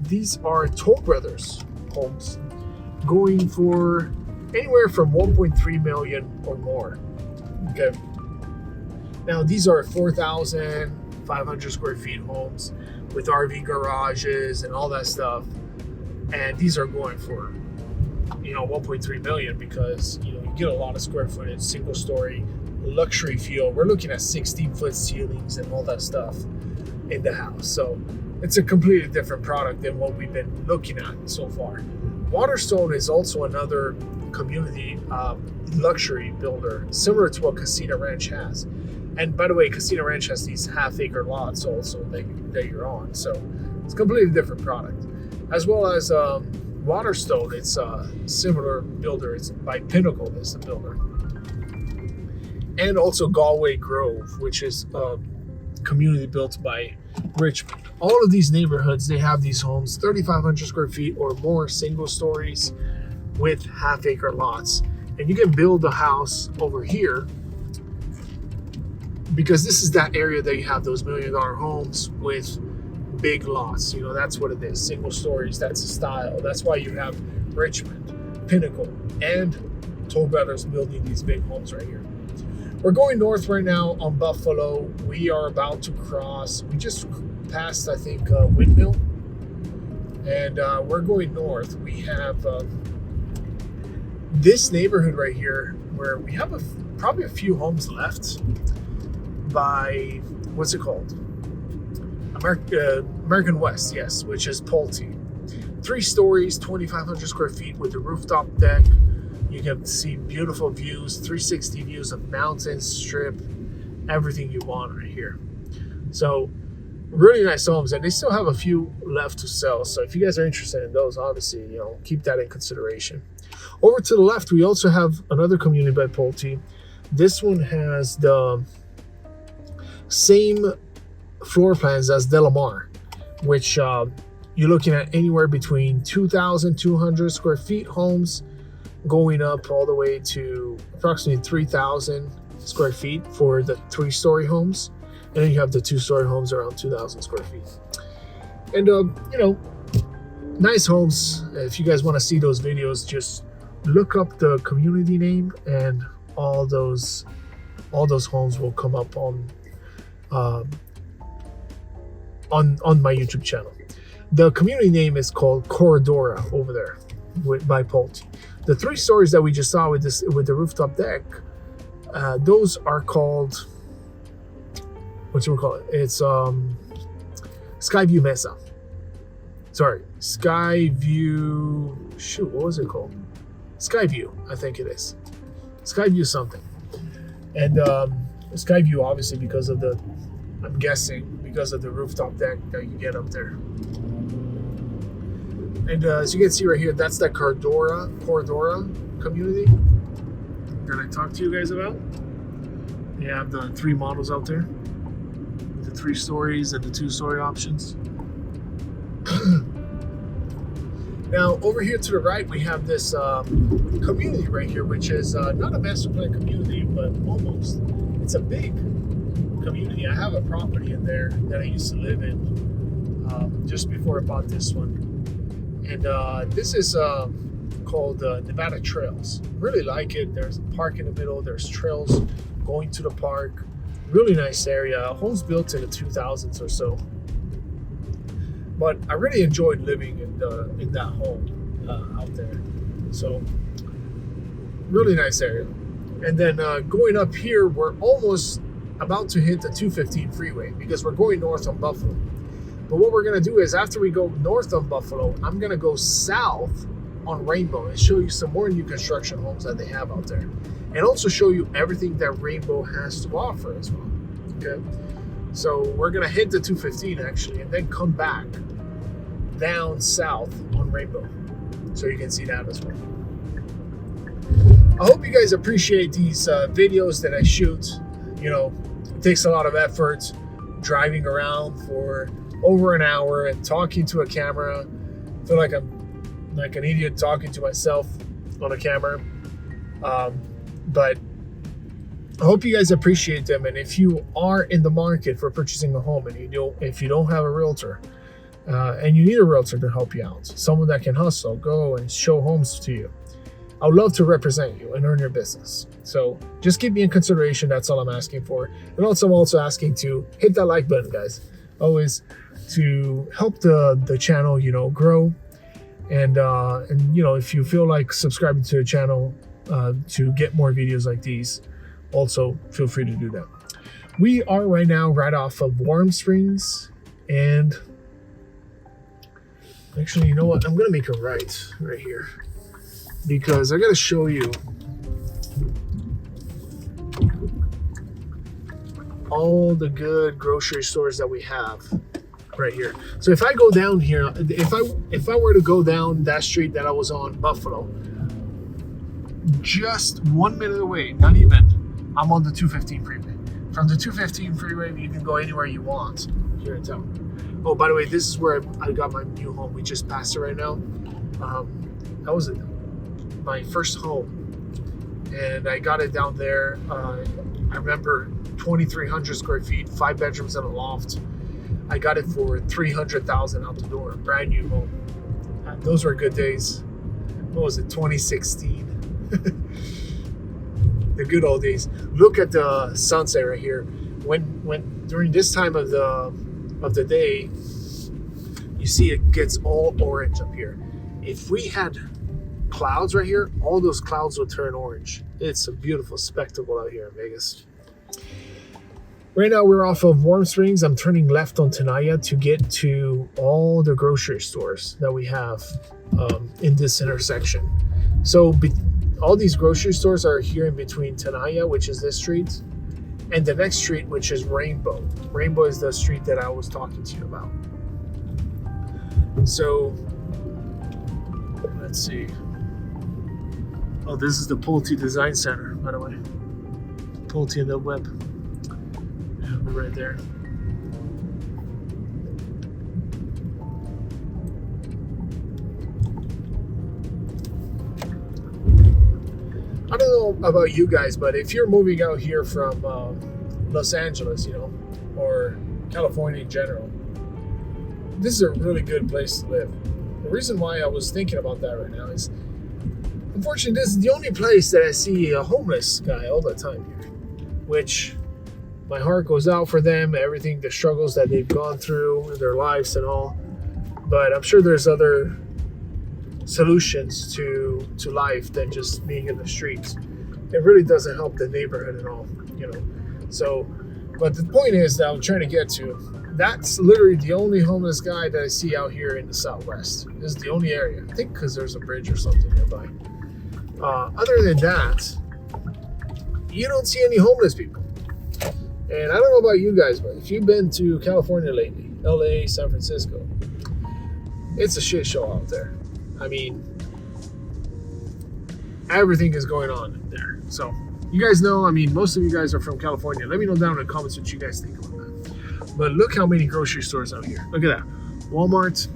These are Toll Brothers homes, going for anywhere from 1.3 million or more. Okay. Now these are 4,500 square feet homes with RV garages and all that stuff, and these are going for 1.3 million because you get a lot of square footage, single story, luxury feel. We're looking at 16-foot ceilings and all that stuff in the house. So it's a completely different product than what we've been looking at so far. Waterstone is also another community luxury builder, similar to what Casino Ranch has. And by the way, Casino Ranch has these half-acre lots also that you're on. So it's a completely different product. As well as Waterstone, it's a similar builder. It's by Pinnacle is the builder. And also Galway Grove, which is a community built by Richmond. All of these neighborhoods, they have these homes, 3,500 square feet or more, single stories with half-acre lots. And you can build a house over here because this is that area that you have those $1 million homes with big lots. That's what it is. Single stories, that's the style. That's why you have Richmond, Pinnacle, and Toll Brothers building these big homes right here. We're going north right now on Buffalo. We are about to cross. We just passed, I think, Windmill. And we're going north. We have this neighborhood right here where we have probably a few homes left by, what's it called? American West, yes, which is Pulte. 3 stories, 2,500 square feet with a rooftop deck. You can see beautiful views, 360 views of mountains, strip, everything you want right here. So Really nice homes, and they still have a few left to sell. So if you guys are interested in those, obviously, keep that in consideration. Over to the left, we also have another community by Pulte. This one has the same floor plans as Delamar, which you're looking at anywhere between 2,200 square feet homes, going up all the way to approximately 3,000 square feet for the 3-story homes. And then you have the 2-story homes around 2,000 square feet. And, nice homes. If you guys want to see those videos, just look up the community name, and all those homes will come up on my YouTube channel. The community name is called Corridora over there by Pulte. The 3 stories that we just saw with the rooftop deck, those are called, what you call it? It's Skyview Mesa. Sorry, Skyview. Shoot, what was it called? Skyview, I think it is. Skyview something. And Skyview, obviously, because of the rooftop deck that you get up there. And as you can see right here, that's the Corridora community that I talked to you guys about. They have the 3 models out there, the 3 stories and the 2-story options. Now, over here to the right, we have this community right here, which is not a master plan community, but almost. It's a big community. I have a property in there that I used to live in just before I bought this one. And this is called Nevada Trails. Really like it. There's a park in the middle. There's trails going to the park. Really nice area. Homes built in the 2000s or so. But I really enjoyed living in that home out there. So, really nice area. And then going up here, we're almost about to hit the 215 freeway because we're going north on Buffalo. But what we're going to do is, after we go north on Buffalo, I'm going to go south on Rainbow and show you some more new construction homes that they have out there. And also show you everything that Rainbow has to offer as well. Okay? So we're going to hit the 215 actually, and then come back down south on Rainbow. So you can see that as well. I hope you guys appreciate these videos that I shoot. It takes a lot of effort driving around for over an hour and talking to a camera. I feel like I'm like an idiot talking to myself on a camera. But I hope you guys appreciate them. And if you are in the market for purchasing a home, and if you don't have a realtor, and you need a realtor to help you out, someone that can hustle, go and show homes to you, I would love to represent you and earn your business. So just keep me in consideration. That's all I'm asking for. And also, I'm also asking to hit that like button, guys. Always to help the channel, grow. And if you feel like subscribing to the channel to get more videos like these, also feel free to do that. We are right now right off of Warm Springs, and actually, you know what? I'm gonna make a right here because I gotta show you all the good grocery stores that we have right here. So if I go down here, if I were to go down that street that I was on, Buffalo, just 1 minute away, not even, I'm on the 215 freeway. From the 215 freeway, you can go anywhere you want here in town. Oh, by the way, this is where I got my new home. We just passed it right now. That was my first home, and I got it down there. I remember 2,300 square feet, 5 bedrooms and a loft. I got it for $300,000 out the door, brand new home. Those were good days. What was it, 2016? The good old days. Look at the sunset right here. When during this time of the day, you see it gets all orange up here. If we had clouds right here, all those clouds would turn orange. It's a beautiful spectacle out here in Vegas. Right now we're off of Warm Springs. I'm turning left on Tenaya to get to all the grocery stores that we have in this intersection. So all these grocery stores are here in between Tenaya, which is this street, and the next street, which is Rainbow. Rainbow is the street that I was talking to you about. So let's see. Oh, this is the Pulte Design Center, by the way. Pulte and the web. Yeah, we're right there. I don't know about you guys, but if you're moving out here from Los Angeles, or California in general, this is a really good place to live. The reason why I was thinking about that right now is, unfortunately, this is the only place that I see a homeless guy all the time here, which my heart goes out for them, everything, the struggles that they've gone through in their lives and all. But I'm sure there's other solutions to life than just being in the streets. It really doesn't help the neighborhood at all, So, but the point is that I'm trying to get to, that's literally the only homeless guy that I see out here in the Southwest. This is the only area. I think because there's a bridge or something nearby. Other than that, you don't see any homeless people. And I don't know about you guys, but if you've been to California lately, LA, San Francisco, it's a shit show out there. I mean, everything is going on there. So, you guys know, most of you guys are from California. Let me know down in the comments what you guys think about that. But look how many grocery stores out here. Look at that. Walmart,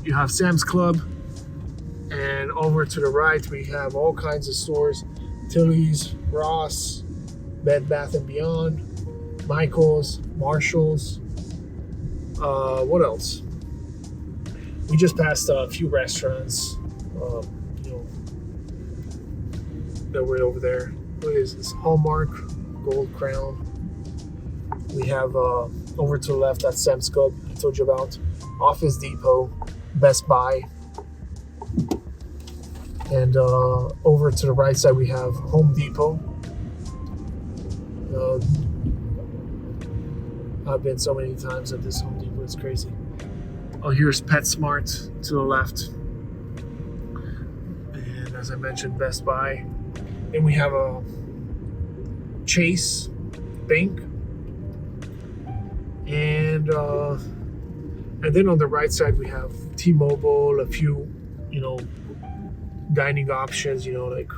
you have Sam's Club, and over to the right, we have all kinds of stores. Tilly's, Ross, Bed Bath & Beyond, Michael's, Marshall's. What else? We just passed a few restaurants, that were over there. What is this? Hallmark, Gold Crown. We have over to the left, that's Sam's Club, I told you about. Office Depot, Best Buy. And over to the right side, we have Home Depot. I've been so many times at this Home Depot, it's crazy. Oh, here's PetSmart to the left. And as I mentioned, Best Buy. And we have a Chase Bank. And then on the right side, we have T-Mobile, a few, dining options, like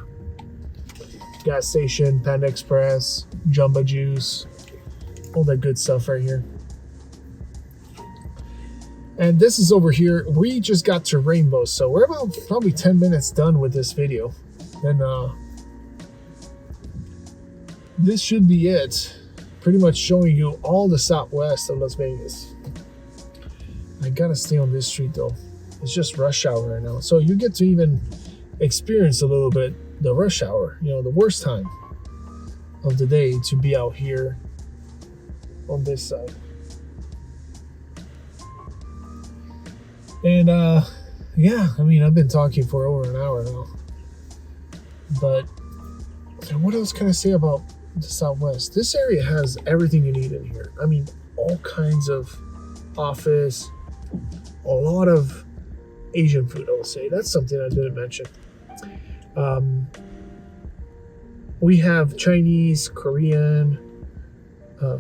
gas station, Panda Express, Jamba Juice, all that good stuff right here. And this is over here. We just got to Rainbow, so we're about probably 10 minutes done with this video. Then this should be it. Pretty much showing you all the Southwest of Las Vegas. I gotta stay on this street though. It's just rush hour right now. So you get to even experience a little bit the rush hour, the worst time of the day to be out here on this side. And yeah, I've been talking for over an hour now. But what else can I say about the Southwest? This area has everything you need in here. All kinds of office, a lot of Asian food, I will say. That's something I didn't mention. We have Chinese, Korean,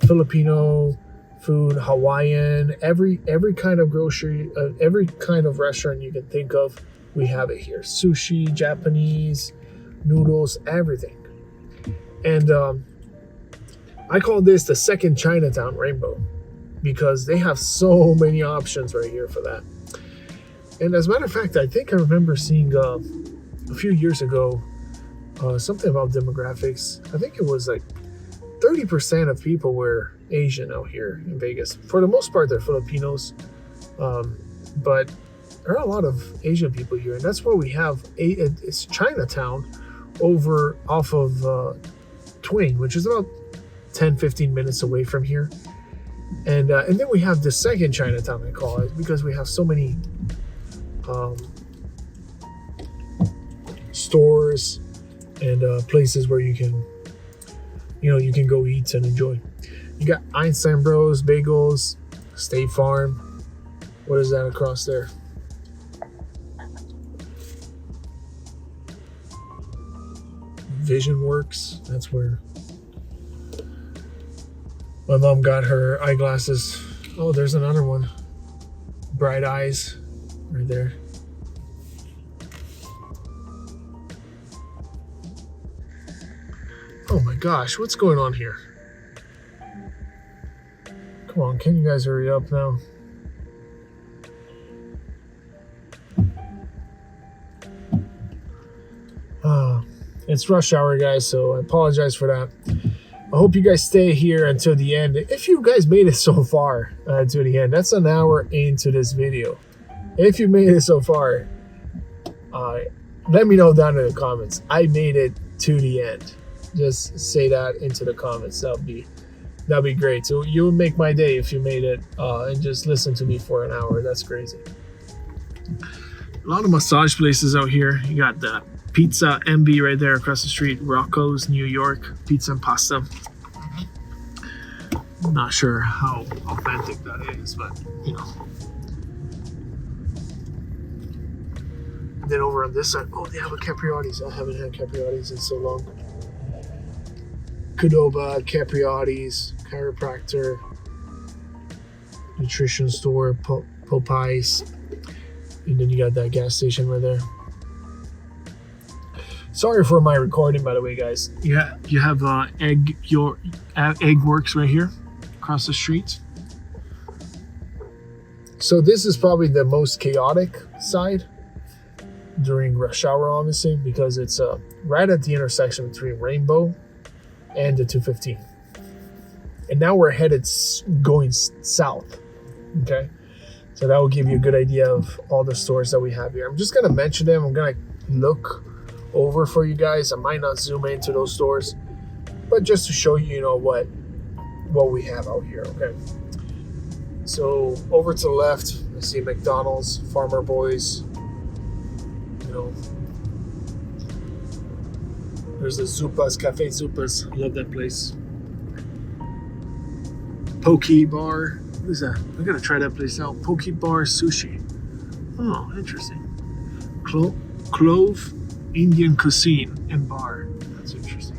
Filipino food, Hawaiian, every kind of grocery, every kind of restaurant you can think of, we have it here. Sushi, Japanese, noodles, everything. And I call this the second Chinatown, Rainbow, because they have so many options right here for that. And as a matter of fact, I think I remember seeing a few years ago something about demographics. I think it was like 30% of people were Asian out here in Vegas. For the most part, they're Filipinos, but there are a lot of Asian people here, and that's why we have it's Chinatown over off of Twain, which is about 10-15 minutes away from here. And then we have the second Chinatown, I call it, because we have so many stores and places where you can go eat and enjoy. You got Einstein Bros, Bagels, State Farm. What is that across there? Vision Works. That's where My mom got her eyeglasses. Oh, there's another one. Bright Eyes, right there. Oh my gosh, what's going on here? Come on, can you guys hurry up now? It's rush hour, guys, so I apologize for that. I hope you guys stay here until the end. If you guys made it so far to the end, that's an hour into this video. If you made it so far, let me know down in the comments. I made it to the end. Just say that into the comments. That'd be great. So you would make my day if you made it and just listen to me for an hour. That's crazy. A lot of massage places out here. You got the Pizza MB right there across the street. Rocco's, New York, pizza and pasta. I'm not sure how authentic that is, but you know. And then over on this side, oh, they have a Capriotti's. I haven't had Capriotti's in so long. Qdoba, Capriotti's, chiropractor, nutrition store, Popeyes, and then you got that gas station right there. Sorry for my recording, by the way, guys. You have Egg Works right here across the street. So this is probably the most chaotic side during rush hour, obviously, because it's right at the intersection between Rainbow and the 215. And now we're headed going south. Okay, so that will give you a good idea of all the stores that we have here. I'm just gonna mention them. I'm gonna look over for you guys. I might not zoom into those stores, but just to show you, what we have out here. Okay, so over to the left, I see McDonald's, Farmer Boys. There's the Zupas, Cafe Zupas. I love that place. Poke Bar. What is that? I gotta try that place out. Poke Bar Sushi. Oh, interesting. Clove Indian Cuisine and Bar. That's interesting.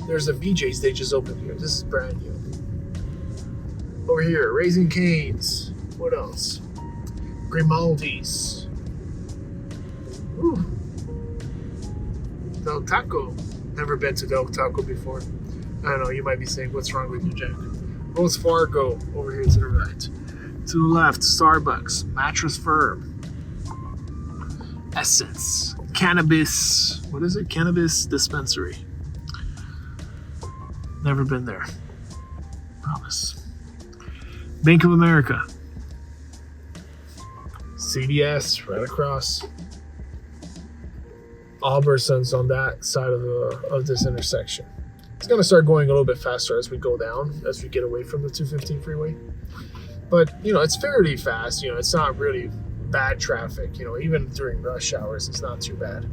There's a BJ's they just opened here. This is brand new. Over here, Raising Cane's. What else? Grimaldi's. Ooh. Del Taco. Never been to Del Taco before. I don't know, you might be saying, what's wrong with you, Jack? Wells Fargo, over here to the right. To the left, Starbucks, Mattress Firm, Essence, Cannabis, what is it? Cannabis Dispensary. Never been there. Promise. Bank of America. CVS, right across. Albertsons on that side of this intersection. It's going to start going a little bit faster as we go down, as we get away from the 215 freeway. But, it's fairly fast. It's not really bad traffic. Even during rush hours, it's not too bad.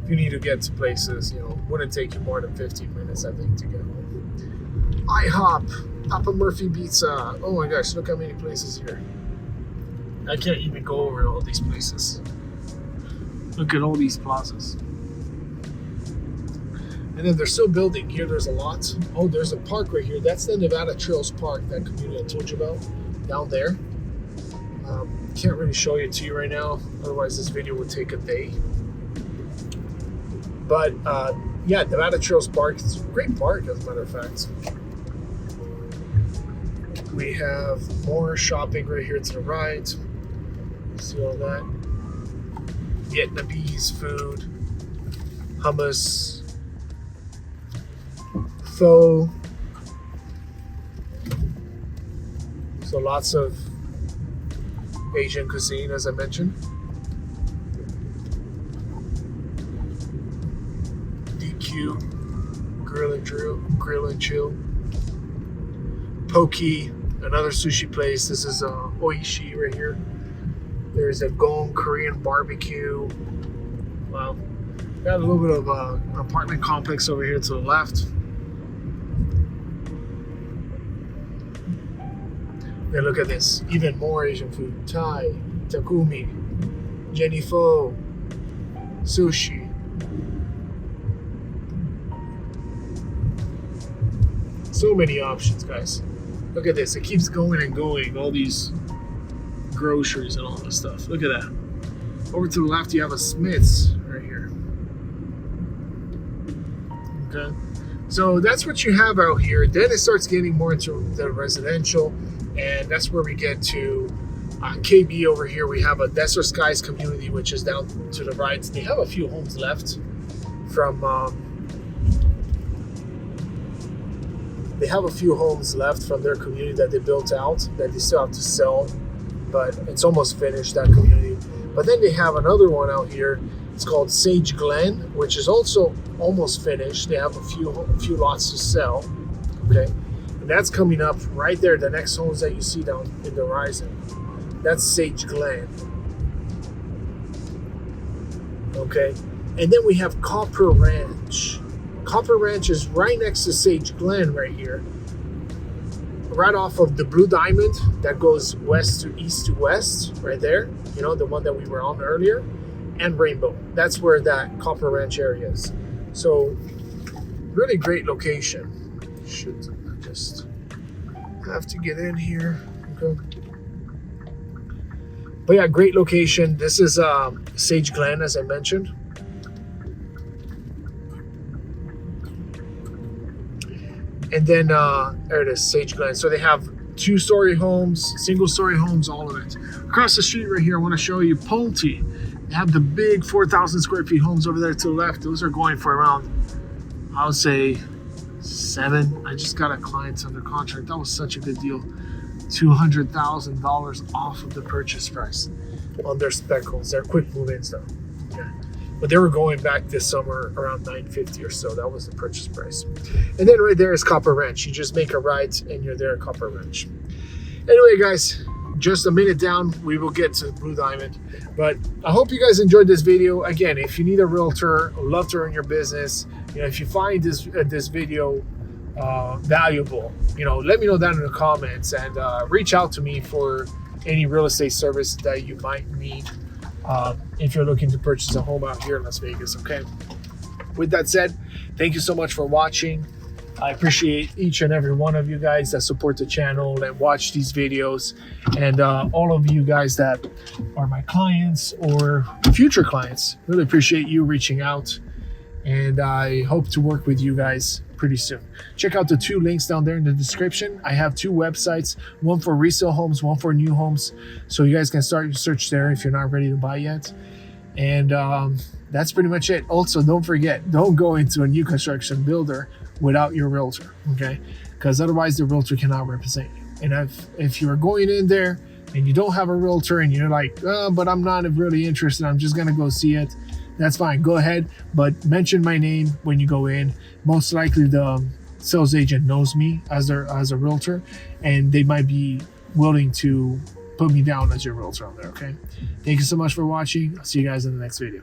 If you need to get to places, wouldn't take you more than 15 minutes, I think, to get home. IHOP, Papa Murphy Pizza. Oh my gosh, look how many places here. I can't even go over all these places. Look at all these plazas. And then they're still building. Here there's a lot. Oh, there's a park right here. That's the Nevada Trails Park, that community I told you about, down there. Can't really show it to you right now. Otherwise, this video would take a day. But, yeah, Nevada Trails Park. It's a great park, as a matter of fact. We have more shopping right here to the right. See all that? Vietnamese food. Hummus. Pho. So lots of Asian cuisine, as I mentioned. DQ, Grill and Chill. Poke, another sushi place. This is Oishi right here. There's a Gong Korean barbecue. Wow. Got a little bit of an apartment complex over here to the left. And look at this, even more Asian food. Thai, Takumi, Jenny Pho, sushi. So many options, guys. Look at this. It keeps going and going. All these groceries and all this stuff. Look at that. Over to the left, you have a Smith's right here. Okay. So that's what you have out here. Then it starts getting more into the residential, and that's where we get to KB over here. We have a Desert Skies community, which is down to the right. They have a few homes left from their community that they built out that they still have to sell, but it's almost finished, that community. But then they have another one out here. It's called Sage Glen, which is also almost finished. They have a few lots to sell. Okay, and that's coming up right there. The next homes that you see down in the horizon, that's Sage Glen. Okay, and then we have Copper Ranch. Copper Ranch is right next to Sage Glen right here, right off of the Blue Diamond that goes west to east to west, right there. You know, the one that we were on earlier, and Rainbow. That's where that Copper Ranch area is. So, really great location. Should just have to get in here. Okay. But yeah, great location. This is Sage Glen, as I mentioned. And then there it is, Sage Glen. So they have 2-story homes, single-story homes, all of it. Across the street right here, I want to show you Pulte. They have the big 4,000 square feet homes over there to the left. Those are going for around, I would say, 7. I just got a client under contract. That was such a good deal. $200,000 off of the purchase price on their spec homes. They're quick move-ins though. Okay. But they were going back this summer around $950 or so. That was the purchase price. And then right there is Copper Ranch. You just make a right and you're there at Copper Ranch. Anyway, guys, just a minute down, we will get to Blue Diamond. But I hope you guys enjoyed this video. Again, if you need a realtor or love to earn your business, you know, if you find this video valuable, you know, let me know down in the comments, and reach out to me for any real estate service that you might need if you're looking to purchase a home out here in Las Vegas. Okay, with that said, thank you so much for watching. I appreciate each and every one of you guys that support the channel and watch these videos, and all of you guys that are my clients or future clients. Really appreciate you reaching out, and I hope to work with you guys pretty soon. Check out the 2 links down there in the description. I have 2 websites, one for resale homes, one for new homes, so you guys can start your search there if you're not ready to buy yet. And that's pretty much it. Also, don't forget, don't go into a new construction builder without your realtor, okay? Because otherwise the realtor cannot represent you. And if you're going in there and you don't have a realtor and you're like, oh, but I'm not really interested, I'm just gonna go see it, that's fine. Go ahead, but mention my name when you go in. Most likely the sales agent knows me as a realtor, and they might be willing to put me down as your realtor on there. Okay, thank you so much for watching. I'll see you guys in the next video.